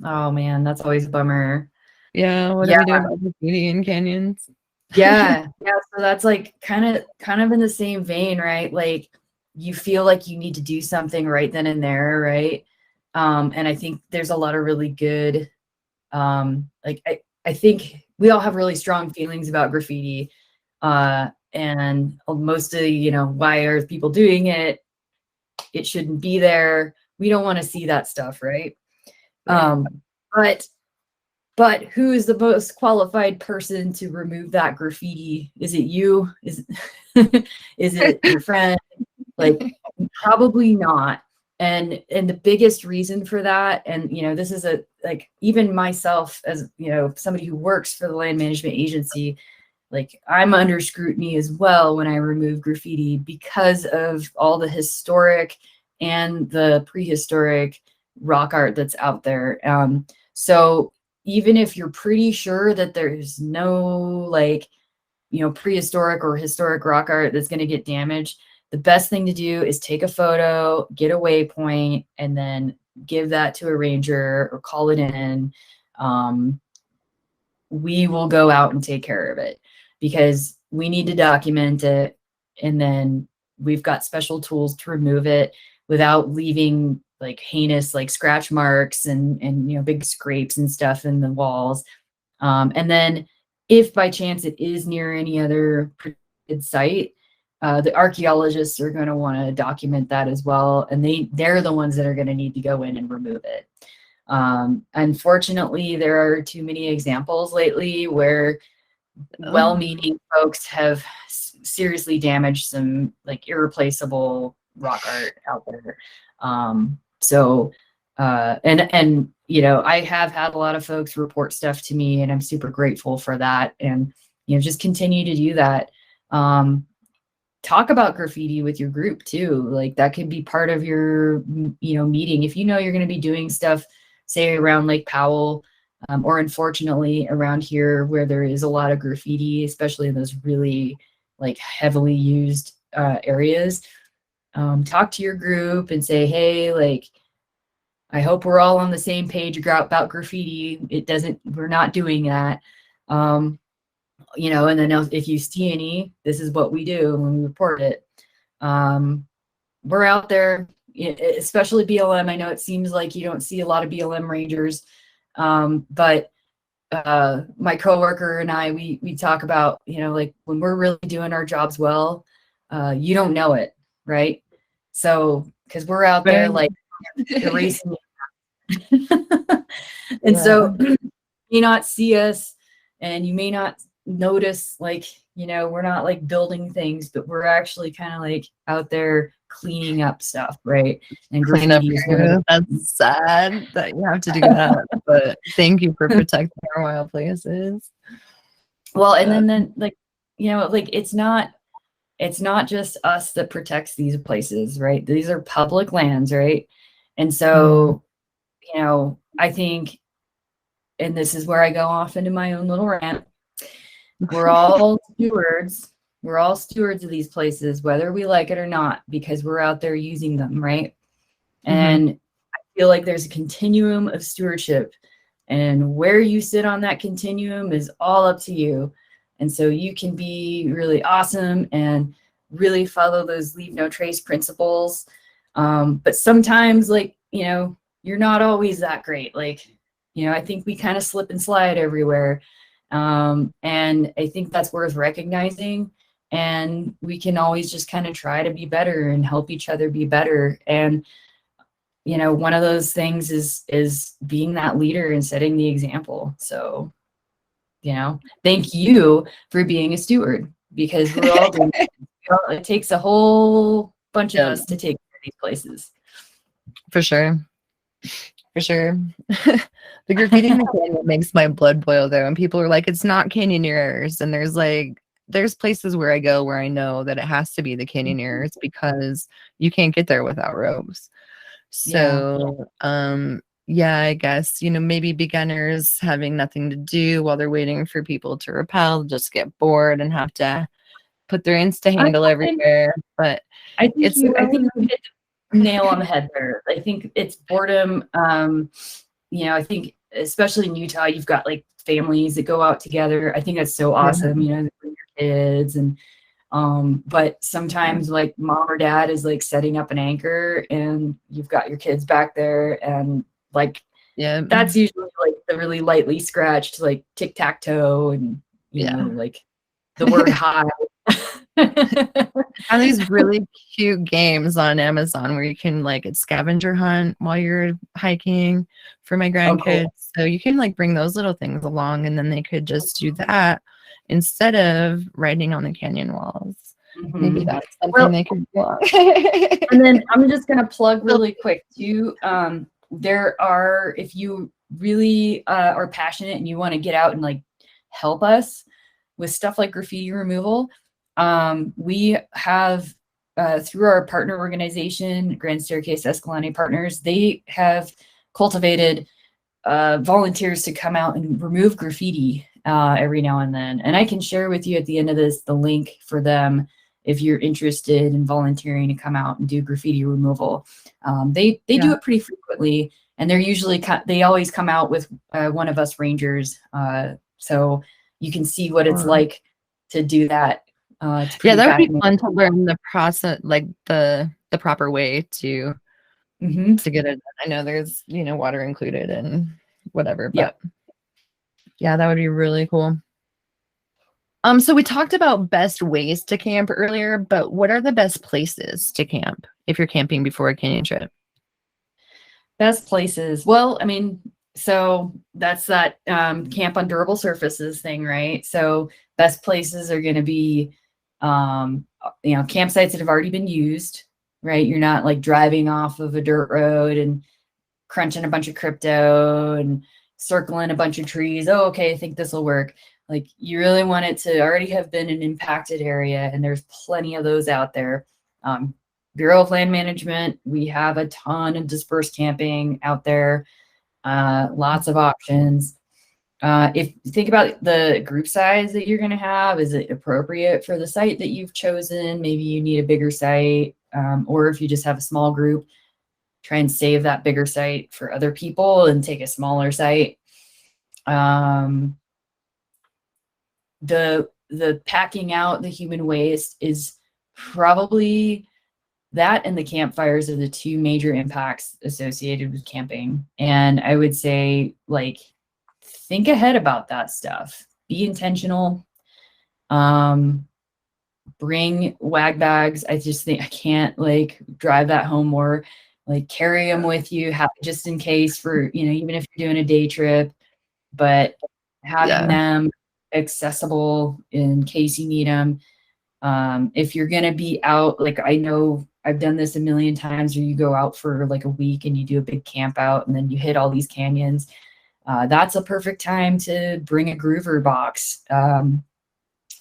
Oh man, that's always a bummer. Yeah, what do we do about graffiti in canyons? Yeah. So that's like kind of in the same vein, right? Like you feel like you need to do something right then and there, right? And I think there's a lot of really good, like I think we all have really strong feelings about graffiti. And most of, why are people doing it? It shouldn't be there. We don't want to see that stuff, right? But who is the most qualified person to remove that graffiti? Is it you? Is it your friend? Like, probably not. And the biggest reason for that, and this is even myself as somebody who works for the land management agency, like I'm under scrutiny as well when I remove graffiti because of all the historic and the prehistoric rock art that's out there. So even if you're pretty sure that there's no prehistoric or historic rock art that's going to get damaged, the best thing to do is take a photo, get a waypoint, and then give that to a ranger or call it in. We will go out and take care of it because we need to document it. And then we've got special tools to remove it without leaving like heinous like scratch marks and big scrapes and stuff in the walls. And then if by chance it is near any other protected site, the archaeologists are going to want to document that as well. And they're the ones that are going to need to go in and remove it. Unfortunately, there are too many examples lately where well-meaning folks have seriously damaged some like irreplaceable rock art out there. And you know, I have had a lot of folks report stuff to me, and I'm super grateful for that. And you know, just continue to do that. Talk about graffiti with your group too. Like that could be part of your, you know, meeting. If you know you're going to be doing stuff, say around Lake Powell, or unfortunately around here where there is a lot of graffiti, especially in those really like heavily used areas, talk to your group and say, hey, like, I hope we're all on the same page about graffiti. We're not doing that. You know, and then if you see any, this is what we do when we report it. We're out there, especially BLM. I know it seems like you don't see a lot of BLM rangers, but my coworker and I, we talk about, you know, like when we're really doing our jobs well, you don't know it, right? So, because we're out there like erasing and so you may not see us and you may not notice, like, you know, we're not like building things, but we're actually kind of like out there cleaning up stuff, right? And graffiti is one of the— That's sad that you have to do that, but thank you for protecting our wild places. Well, and then like, you know, like it's not just us that protects these places, right? These are public lands, right? And so, you know, I think, and this is where I go off into my own little rant, we're all stewards. We're all stewards of these places, whether we like it or not, because we're out there using them, right? And I feel like there's a continuum of stewardship, and where you sit on that continuum is all up to you. And so you can be really awesome and really follow those leave no trace principles. But sometimes, like, you know, you're not always that great. Like, you know, I think we kind of slip and slide everywhere. And I think that's worth recognizing. And we can always just kind of try to be better and help each other be better. And, you know, one of those things is being that leader and setting the example. So, you know, thank you for being a steward, because we're all doing it. It takes a whole bunch of us to take care of these places. For sure. For sure. The graffiti in the canyon makes my blood boil though. And people are like, it's not canyoneers. And there's places where I go where I know that it has to be the canyoneers because you can't get there without ropes. So, yeah, I guess, you know, maybe beginners having nothing to do while they're waiting for people to rappel, just get bored and have to put their Insta handle everywhere. But I think you hit the nail on the head there. I think it's boredom. You know, I think especially in Utah, you've got like families that go out together. I think that's so awesome, you know, with your kids. And but sometimes like mom or dad is like setting up an anchor and you've got your kids back there, and like that's usually like the really lightly scratched like tic-tac-toe and you know, like the word hi. And these really cute games on Amazon where you can like scavenger hunt while you're hiking for my grandkids. So you can like bring those little things along, and then they could just do that instead of writing on the canyon walls. Maybe that's something they could do. And then I'm just gonna plug really quick too. There are, if you really are passionate and you want to get out and like help us with stuff like graffiti removal, we have through our partner organization, Grand Staircase Escalante Partners, they have cultivated volunteers to come out and remove graffiti every now and then. And I can share with you at the end of this the link for them if you're interested in volunteering to come out and do graffiti removal. They do it pretty frequently, and they're usually they always come out with one of us rangers, so you can see what it's like to do that. Yeah, that would be fun to learn the process, like the proper way to get it. I know there's, you know, water included and whatever, but yeah, that would be really cool. So we talked about best ways to camp earlier, but what are the best places to camp if you're camping before a canyon trip? Best places. Well, I mean, so that's that camp on durable surfaces thing, right? So best places are going to be, campsites that have already been used, right? You're not like driving off of a dirt road and crunching a bunch of crypto and circling a bunch of trees. Oh, okay, I think this will work. Like you really want it to already have been an impacted area, and there's plenty of those out there. Bureau of Land Management, we have a ton of dispersed camping out there, lots of options. If you think about the group size that you're going to have, is it appropriate for the site that you've chosen? Maybe you need a bigger site, or if you just have a small group, try and save that bigger site for other people and take a smaller site. The packing out the human waste is probably that, and the campfires are the two major impacts associated with camping. And I would say, like, think ahead about that stuff. Be intentional. Bring wag bags. I just think I can't like drive that home more. Like carry them with you, just in case for, even if you're doing a day trip, but having them accessible in case you need them. If you're going to be out, like I know I've done this a million times, where you go out for like a week and you do a big camp out and then you hit all these canyons. That's a perfect time to bring a groover box.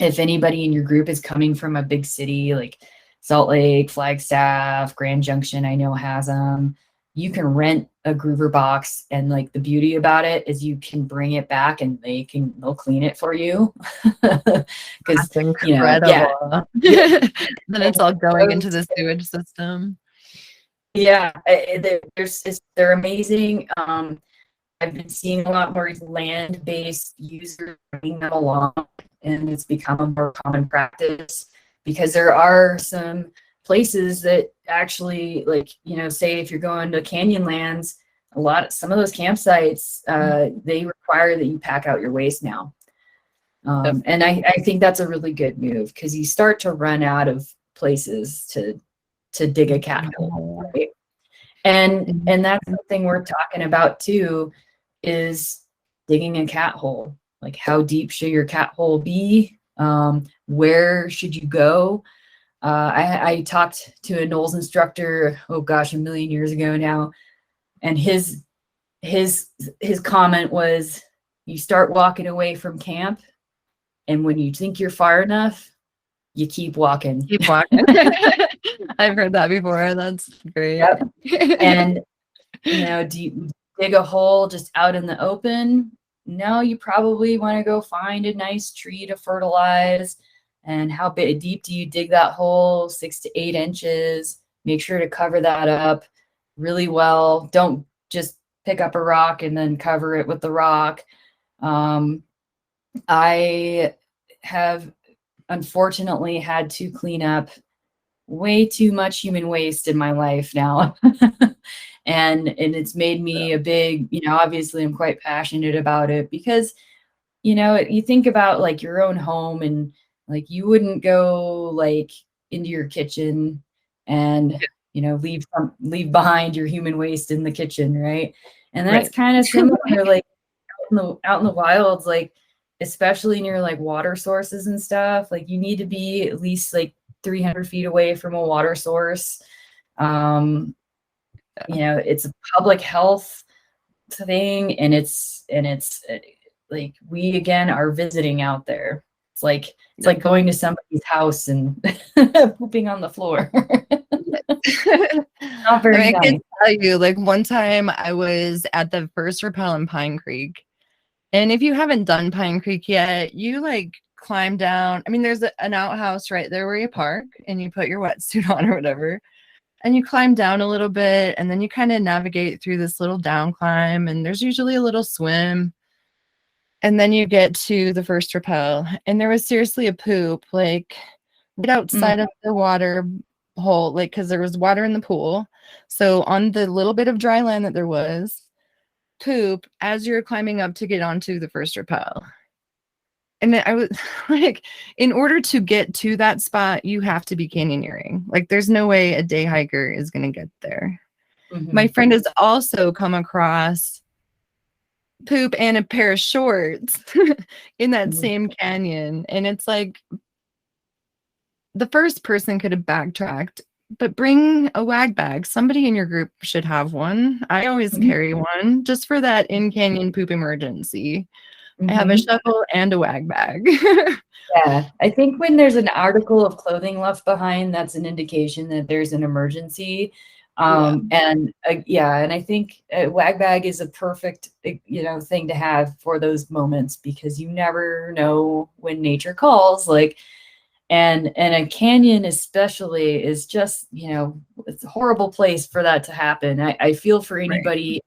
If anybody in your group is coming from a big city like Salt Lake, Flagstaff, Grand Junction, I know has them. You can rent a groover box, and like the beauty about it is you can bring it back and they'll clean it for you. That's incredible. Then it's all going into the sewage system. Yeah, they're amazing. I've been seeing a lot more land-based users bringing them along, and it's become a more common practice because there are some places that actually, like, say if you're going to Canyonlands, some of those campsites, they require that you pack out your waste now. And I think that's a really good move, because you start to run out of places to dig a cat hole, right? And that's something we're talking about too, is digging a cat hole. Like, how deep should your cat hole be? Where should you go? I talked to a Knowles instructor, oh gosh, a million years ago now, and his comment was, you start walking away from camp, and when you think you're far enough, you keep walking. Keep walking. I've heard that before. That's great. Yep. And do you dig a hole just out in the open? No, you probably want to go find a nice tree to fertilize. And how deep do you dig that hole? 6 to 8 inches. Make sure to cover that up really well. Don't just pick up a rock and then cover it with the rock. I have unfortunately had to clean up way too much human waste in my life now. and it's made me a big, obviously I'm quite passionate about it, because you think about like your own home, and like you wouldn't go like into your kitchen and leave behind your human waste in the kitchen, right? And that's kind of similar, like out in the wilds, like especially near like water sources and stuff, like you need to be at least like 300 feet away from a water source. It's a public health thing, and it's like, we again are visiting out there. It's like going to somebody's house and pooping on the floor. Not very nice. I can tell you, like one time I was at the first rappel in Pine Creek, and if you haven't done Pine Creek yet, you like climb down. I mean, there's an outhouse right there where you park and you put your wetsuit on or whatever, and you climb down a little bit, and then you kind of navigate through this little down climb, and there's usually a little swim. And then you get to the first rappel, and there was seriously a poop, like right outside of the water hole, like, because there was water in the pool. So on the little bit of dry land that there was, poop as you're climbing up to get onto the first rappel. And then I was like, in order to get to that spot, you have to be canyoneering. Like, there's no way a day hiker is going to get there. My friend has also come across poop and a pair of shorts in that same canyon. And it's like the first person could have backtracked, but bring a wag bag. Somebody in your group should have one. I always carry one just for that in canyon poop emergency. I have a shovel and a wag bag. Yeah, I think when there's an article of clothing left behind, that's an indication that there's an emergency. And I think a wag bag is a perfect, thing to have for those moments, because you never know when nature calls. Like, and a canyon especially is just, it's a horrible place for that to happen. I feel for anybody.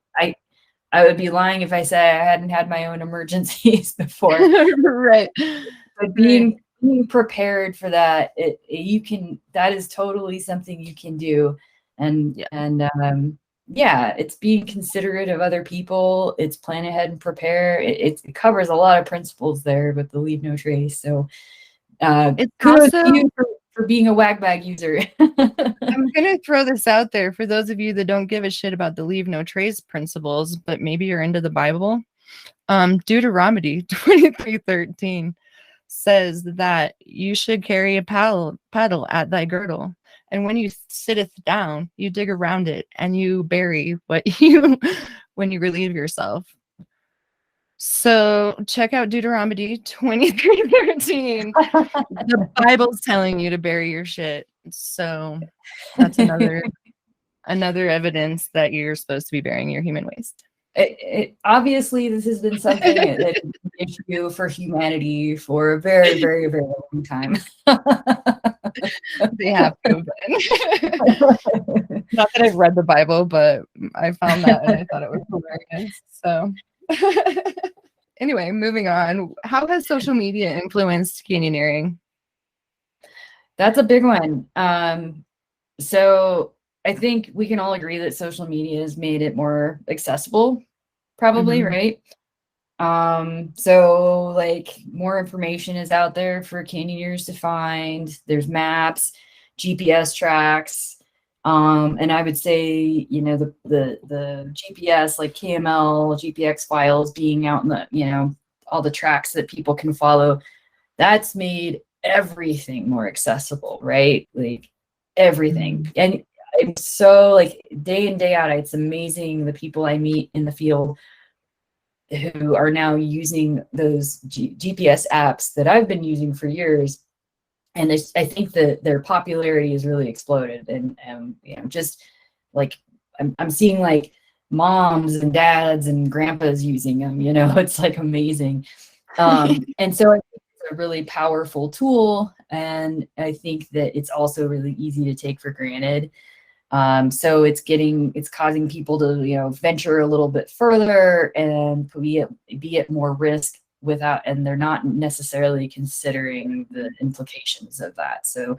I would be lying if I say I hadn't had my own emergencies before. Right. But being prepared for that, that is totally something you can do. And it's being considerate of other people. It's plan ahead and prepare. It covers a lot of principles there with the leave no trace. So it's kudos also to you for being a wag bag user. I'm gonna throw this out there for those of you that don't give a shit about the leave no trace principles, but maybe you're into the Bible. Deuteronomy 23:13 says that you should carry a paddle at thy girdle, and when you sitteth down, you dig around it, and you bury what you when you relieve yourself. So check out Deuteronomy 23:13. The Bible's telling you to bury your shit. So that's another evidence that you're supposed to be burying your human waste. Obviously, this has been something that is an issue for humanity for a very, very, very long time. They have to have been. Not that I've read the Bible, but I found that and I thought it was hilarious. So anyway, moving on. How has social media influenced canyoneering? That's a big one. So I think we can all agree that social media has made it more accessible, probably, right? So like more information is out there for canyoneers to find. There's maps, GPS tracks. And I would say, the GPS, like KML, GPX files being out in the, all the tracks that people can follow, that's made everything more accessible, right? Like everything. And it's so like day in, day out, it's amazing the people I meet in the field who are now using those GPS apps that I've been using for years. And I think that their popularity has really exploded. And just like I'm seeing like moms and dads and grandpas using them, it's like amazing. And so I think it's a really powerful tool. And I think that it's also really easy to take for granted. So it's causing people to, venture a little bit further and be at more risk and they're not necessarily considering the implications of that. So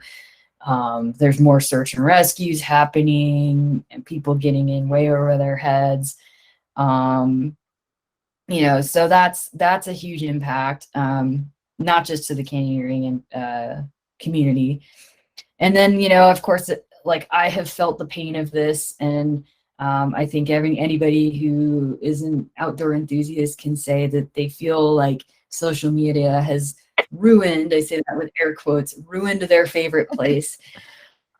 there's more search and rescues happening and people getting in way over their heads. So that's a huge impact, not just to the canyoneering and community. And then, of course, like I have felt the pain of this, and I think anybody who is an outdoor enthusiast can say that they feel like social media has ruined, I say that with air quotes, ruined their favorite place.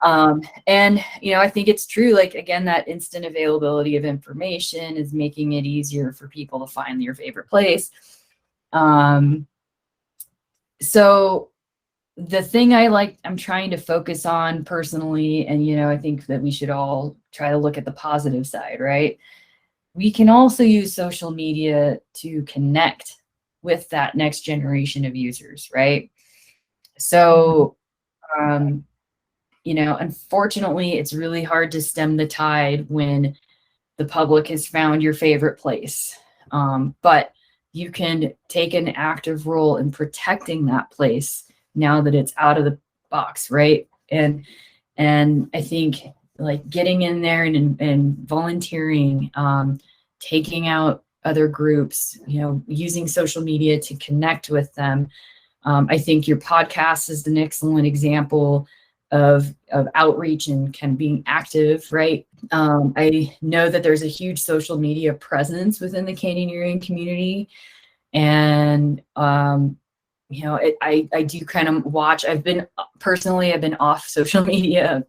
And, I think it's true. Like, again, that instant availability of information is making it easier for people to find your favorite place. So the thing I'm trying to focus on personally, and, I think that we should all try to look at the positive side, right? We can also use social media to connect with that next generation of users, right? So, unfortunately, it's really hard to stem the tide when the public has found your favorite place. But you can take an active role in protecting that place now that it's out of the box, right? And I think like getting in there and volunteering, taking out other groups, using social media to connect with them. I think your podcast is an excellent example of outreach and kind of being active, right? I know that there's a huge social media presence within the canyoneering community, and I do kind of watch. I've been off social media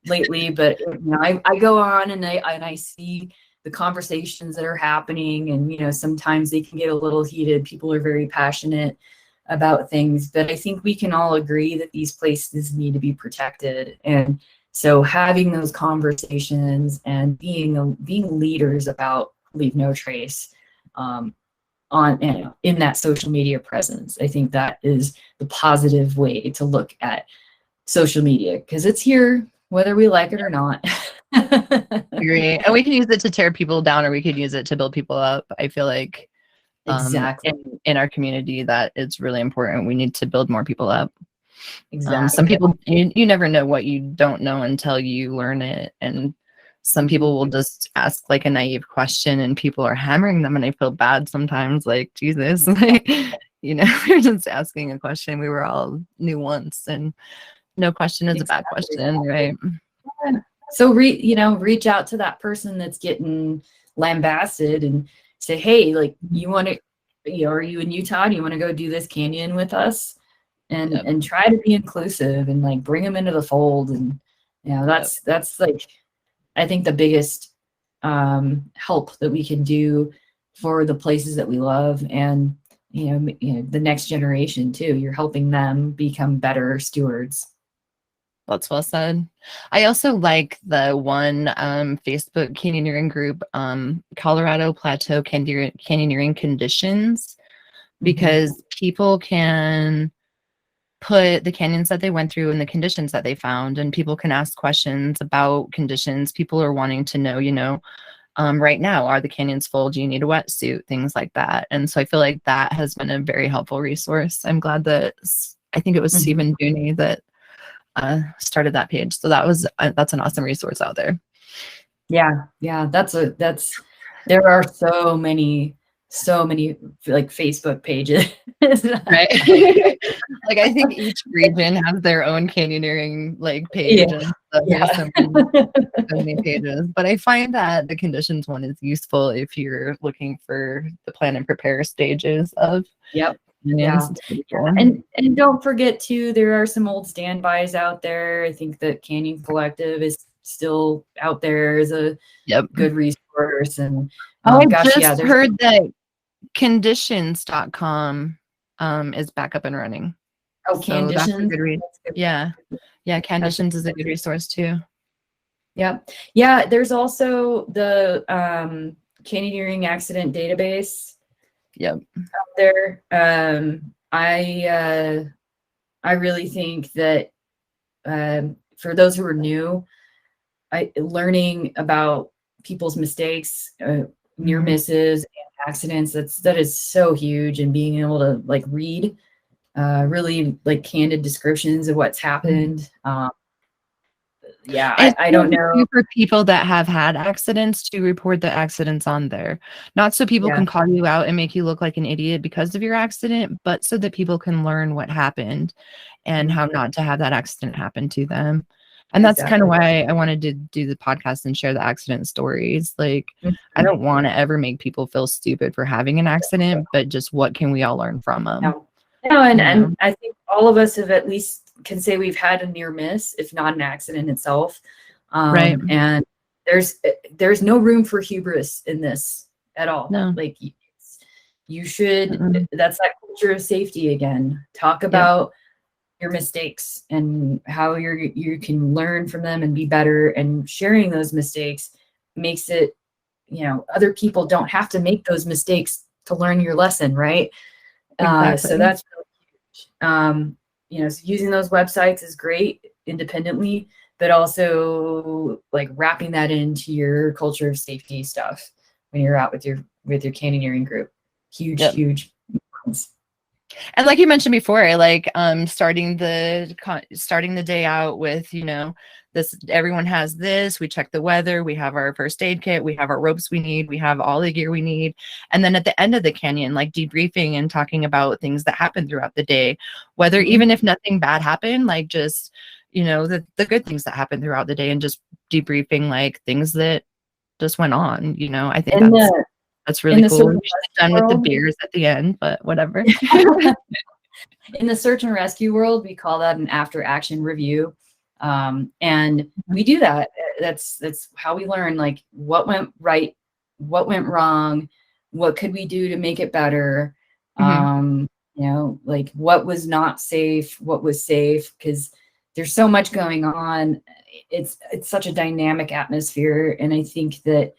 lately, but I go on and I see the conversations that are happening, and sometimes they can get a little heated. People are very passionate about things, but I think we can all agree that these places need to be protected. And so having those conversations and being leaders about leave no trace in that social media presence, I think that is the positive way to look at social media, because it's here whether we like it or not. Agree. And we can use it to tear people down, or we could use it to build people up. I feel like Exactly. in our community that it's really important. We need to build more people up. Exactly. Some people, you never know what you don't know until you learn it. And some people will just ask like a naive question and people are hammering them, and I feel bad sometimes, like, Jesus, like, we're just asking a question. We were all new once, and no question is a bad question, right? So reach out to that person that's getting lambasted and say, hey, like, you want to, are you in Utah? Do you want to go do this canyon with us? And try to be inclusive and like bring them into the fold. And that's like, I think the biggest help that we can do for the places that we love, and the next generation too. You're helping them become better stewards. That's well said. I also like the one Facebook canyoneering group, Colorado Plateau Canyoneering Conditions, because people can put the canyons that they went through and the conditions that they found, and people can ask questions about conditions. People are wanting to know, right now, are the canyons full? Do you need a wetsuit? Things like that. And so I feel like that has been a very helpful resource. I'm glad that I think it was Stephen Dooney that started that page. So that's an awesome resource out there. Yeah. There are so many like Facebook pages. Right. Like, I think each region has their own canyoneering like page. Yeah. And there's so many pages. But I find that the conditions one is useful if you're looking for the plan and prepare stages of canyons. Yeah. And don't forget too, there are some old standbys out there. I think that Canyon Collective is still out there as a good resource. And I just heard that conditions.com is back up and running. Oh, Conditions. That's a good read. Yeah. Conditions is a good resource too. Yeah. There's also the Canyoneering Accident Database. Out there. I really think that for those who are new, learning about people's mistakes, near misses, and accidents, that is so huge. And being able to like read really like candid descriptions of what's happened. I don't know. For people that have had accidents, to report the accidents on there, not so people can call you out and make you look like an idiot because of your accident, but so that people can learn what happened and how not to have that accident happen to them. And that's kind of why I wanted to do the podcast and share the accident stories. Like, I don't want to ever make people feel stupid for having an accident, but just what can we all learn from them? And I think all of us have at least can say we've had a near miss, if not an accident itself. Right. And there's no room for hubris in this at all. No. Like, you should, that's that culture of safety again. Talk about your mistakes and how you can learn from them and be better, and sharing those mistakes makes it, other people don't have to make those mistakes to learn your lesson. Right. So that's really huge. So using those websites is great independently, but also like wrapping that into your culture of safety stuff when you're out with your canyoneering group. Huge ones. And like you mentioned before, like starting the day out with, this, everyone has this, we check the weather, we have our first aid kit, we have our ropes we need, we have all the gear we need. And then at the end of the canyon, like debriefing and talking about things that happened throughout the day, whether even if nothing bad happened, like just, the good things that happen throughout the day and just debriefing like things that just went on. I think In that's in really the cool. search We and should rescue have done with the world, beers at the end, but whatever. in the search and rescue world, we call that an after action review. And we do that. That's how we learn, like, what went right, what went wrong, what could we do to make it better. Mhm. Like, what was not safe, what was safe, because there's so much going on. It's such a dynamic atmosphere, and I think that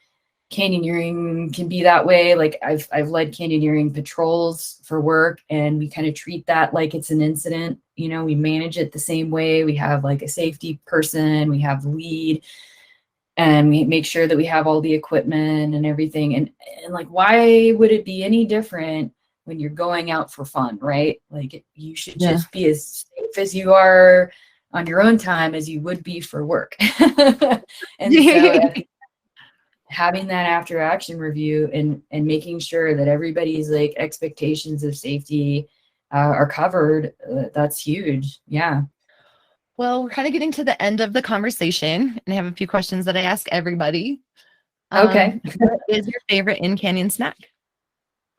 canyoneering can be that way. Like, I've led canyoneering patrols for work, and we kind of treat that like it's an incident. We manage it the same way. We have like a safety person, we have the lead, and we make sure that we have all the equipment and everything. And like, why would it be any different when you're going out for fun, right? Like, you should Yeah. just be as safe as you are on your own time as you would be for work. And so I think having that after action review and making sure that everybody's like expectations of safety are covered, that's huge. Yeah. Well, we're kind of getting to the end of the conversation, and I have a few questions that I ask everybody. Okay. What is your favorite in canyon snack?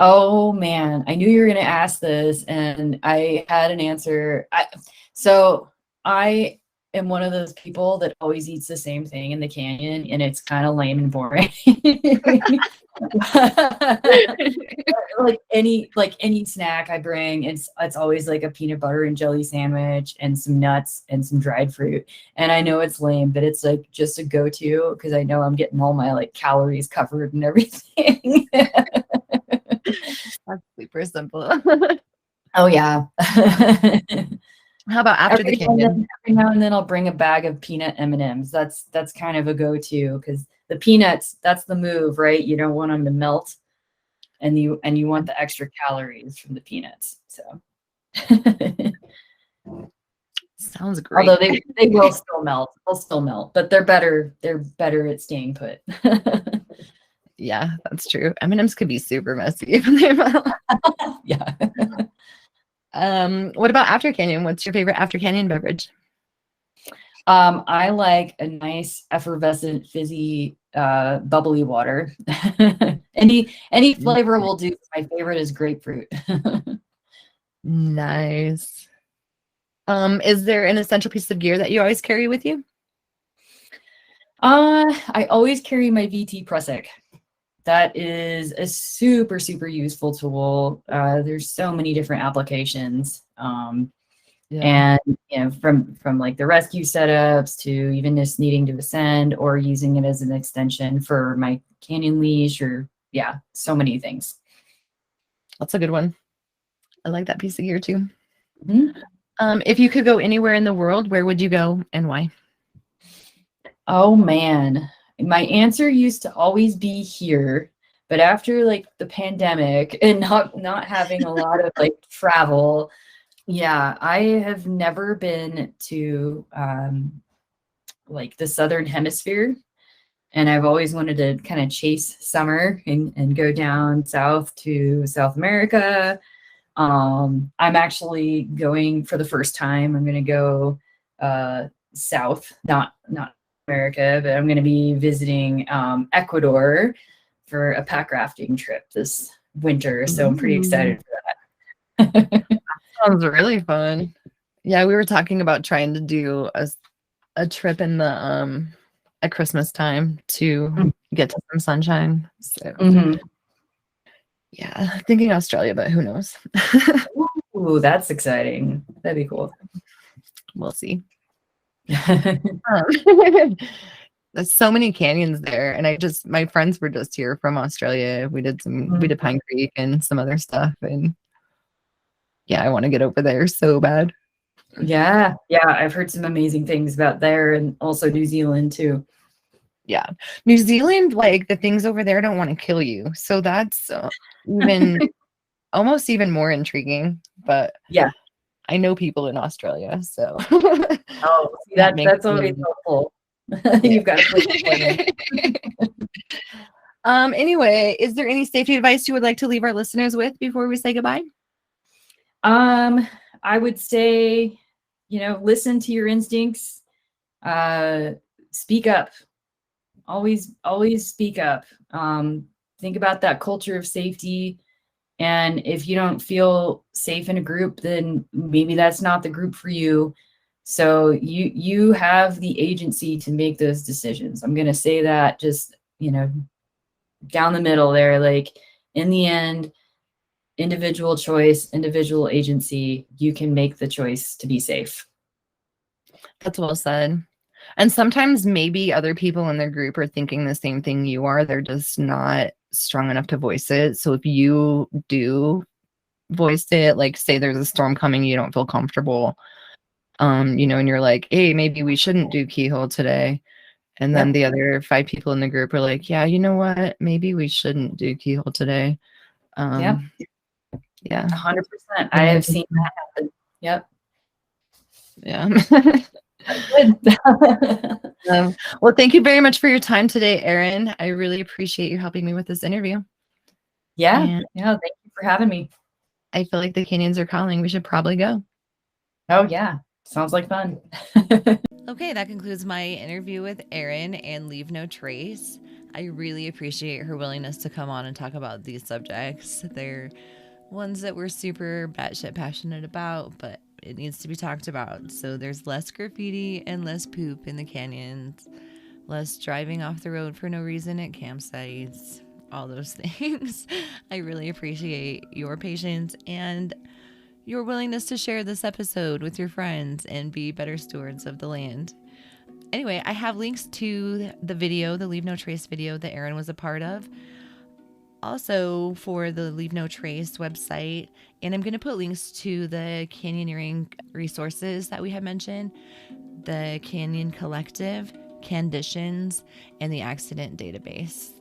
Oh man, I knew you were going to ask this, and I had an answer. So I am one of those people that always eats the same thing in the canyon, and it's kind of lame and boring. like any snack I bring, it's always like a peanut butter and jelly sandwich and some nuts and some dried fruit. And I know it's lame, but it's like just a go-to because I know I'm getting all my like calories covered and everything. That's super simple. Oh yeah. How about after the canyon? Every now and then I'll bring a bag of peanut M&Ms. That's kind of a go-to because the peanuts, that's the move, right? You don't want them to melt, and you want the extra calories from the peanuts. So Sounds great. although they will still melt. They'll still melt, but they're better at staying put. Yeah, that's true. M&Ms could be super messy if they melt. Yeah. What about after canyon? What's your favorite after canyon beverage? I like a nice effervescent fizzy bubbly water. Any flavor will do. My favorite is grapefruit. Nice. Is there an essential piece of gear that you always carry with you? I always carry my VT Prusik. That is a super, super useful tool. There's so many different applications. Yeah. And from like the rescue setups to even just needing to ascend or using it as an extension for my canyon leash, or yeah, so many things. That's a good one. I like that piece of gear too. Mhm. If you could go anywhere in the world, where would you go and why? Oh man, my answer used to always be here, but after like the pandemic and not having a lot of like travel, yeah, I have never been to like the Southern Hemisphere, and I've always wanted to kind of chase summer and go down south to South America. I'm actually going for the first time. I'm going to go south, not America, but I'm going to be visiting Ecuador for a pack rafting trip this winter. So I'm pretty excited for that. Sounds really fun. Yeah, we were talking about trying to do a trip in the at Christmas time to get to some sunshine. So Mhm. yeah, thinking Australia, but who knows? Ooh, that's exciting. That'd be cool. We'll see. Um, there's so many canyons there, and my friends were just here from Australia. We did Pine Creek and some other stuff, and yeah, I want to get over there so bad. Yeah, I've heard some amazing things about there, and also New Zealand too. Yeah, New Zealand, like the things over there don't want to kill you, so that's even almost even more intriguing. But Yeah. I know people in Australia, so Oh, see, that makes that's always me, helpful. yeah. You've got a place to plan. Anyway, is there any safety advice you would like to leave our listeners with before we say goodbye? I would say, listen to your instincts. Speak up. Always speak up. Think about that culture of safety. And if you don't feel safe in a group, then maybe that's not the group for you. So you have the agency to make those decisions. I'm going to say that just, down the middle there, like in the end, individual choice, individual agency, you can make the choice to be safe. That's well said. And sometimes maybe other people in their group are thinking the same thing you are. They're just not strong enough to voice it. So if you do voice it, like say there's a storm coming, you don't feel comfortable, and you're like, hey, maybe we shouldn't do keyhole today. And then the other 5 people in the group are like, yeah, you know what? Maybe we shouldn't do keyhole today. Yeah. 100%. I have seen that happen. Yep. Yeah. Good. Well, thank you very much for your time today, Erin. I really appreciate you helping me with this interview. Yeah. Thank you for having me. I feel like the canyons are calling. We should probably go. Oh, yeah. Sounds like fun. Okay, that concludes my interview with Erin and Leave No Trace. I really appreciate her willingness to come on and talk about these subjects. They're ones that we're super batshit passionate about, but it needs to be talked about. So there's less graffiti and less poop in the canyons, less driving off the road for no reason at campsites, all those things. I really appreciate your patience and your willingness to share this episode with your friends and be better stewards of the land. Anyway, I have links to the video, the Leave No Trace video that Erin was a part of, also for the Leave No Trace website. And I'm going to put links to the canyoneering resources that we have mentioned, the Canyon Collective, Conditions, and the Accident Database,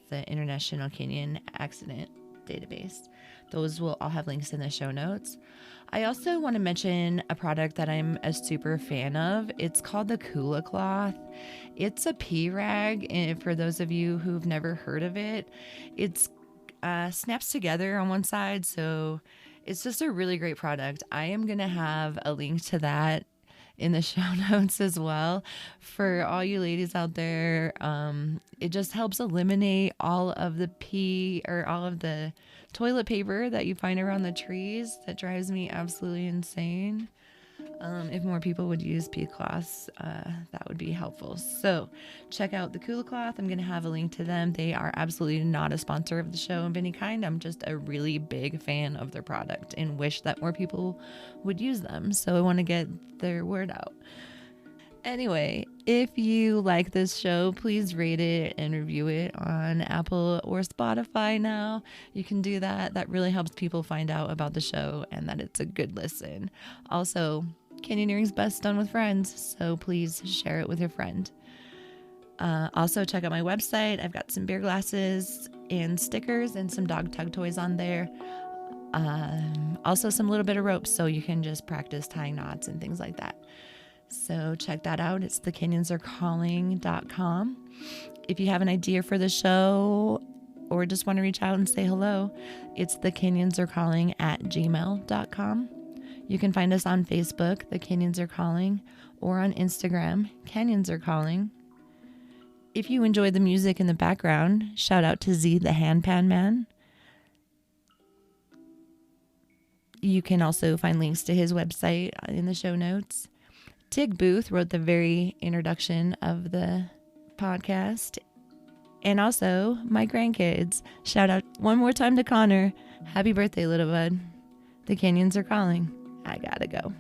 the International Canyon Accident Database. Those will all have links in the show notes. I also want to mention a product that I'm a super fan of. It's called the Kula Cloth. It's a pee rag, and for those of you who've never heard of it, it's snaps together on one side, so it's just a really great product. I am going to have a link to that in the show notes as well for all you ladies out there. It just helps eliminate all of the pee or all of the toilet paper that you find around the trees. That drives me absolutely insane. If more people would use pea cloths, that would be helpful. So check out the Kula Cloth. I'm going to have a link to them. They are absolutely not a sponsor of the show of any kind. I'm just a really big fan of their product and wish that more people would use them. So I want to get their word out. Anyway, if you like this show, please rate it and review it on Apple or Spotify now. You can do that. That really helps people find out about the show and that it's a good listen. Also, canyoneering's best done with friends, so please share it with your friend. Also, check out my website. I've got some beer glasses and stickers and some dog tug toys on there. Also, some little bit of ropes so you can just practice tying knots and things like that. So check that out. It's thecanyonsarecalling.com. If you have an idea for the show or just want to reach out and say hello, it's thecanyonsarecalling@gmail.com. You can find us on Facebook, The Canyons Are Calling, or on Instagram, Canyons Are Calling. If you enjoy the music in the background, shout out to Z the Handpan Man. You can also find links to his website in the show notes. Tig Booth wrote the very introduction of the podcast. And also my grandkids. Shout out one more time to Connor. Happy birthday, little bud. The canyons are calling. I gotta go.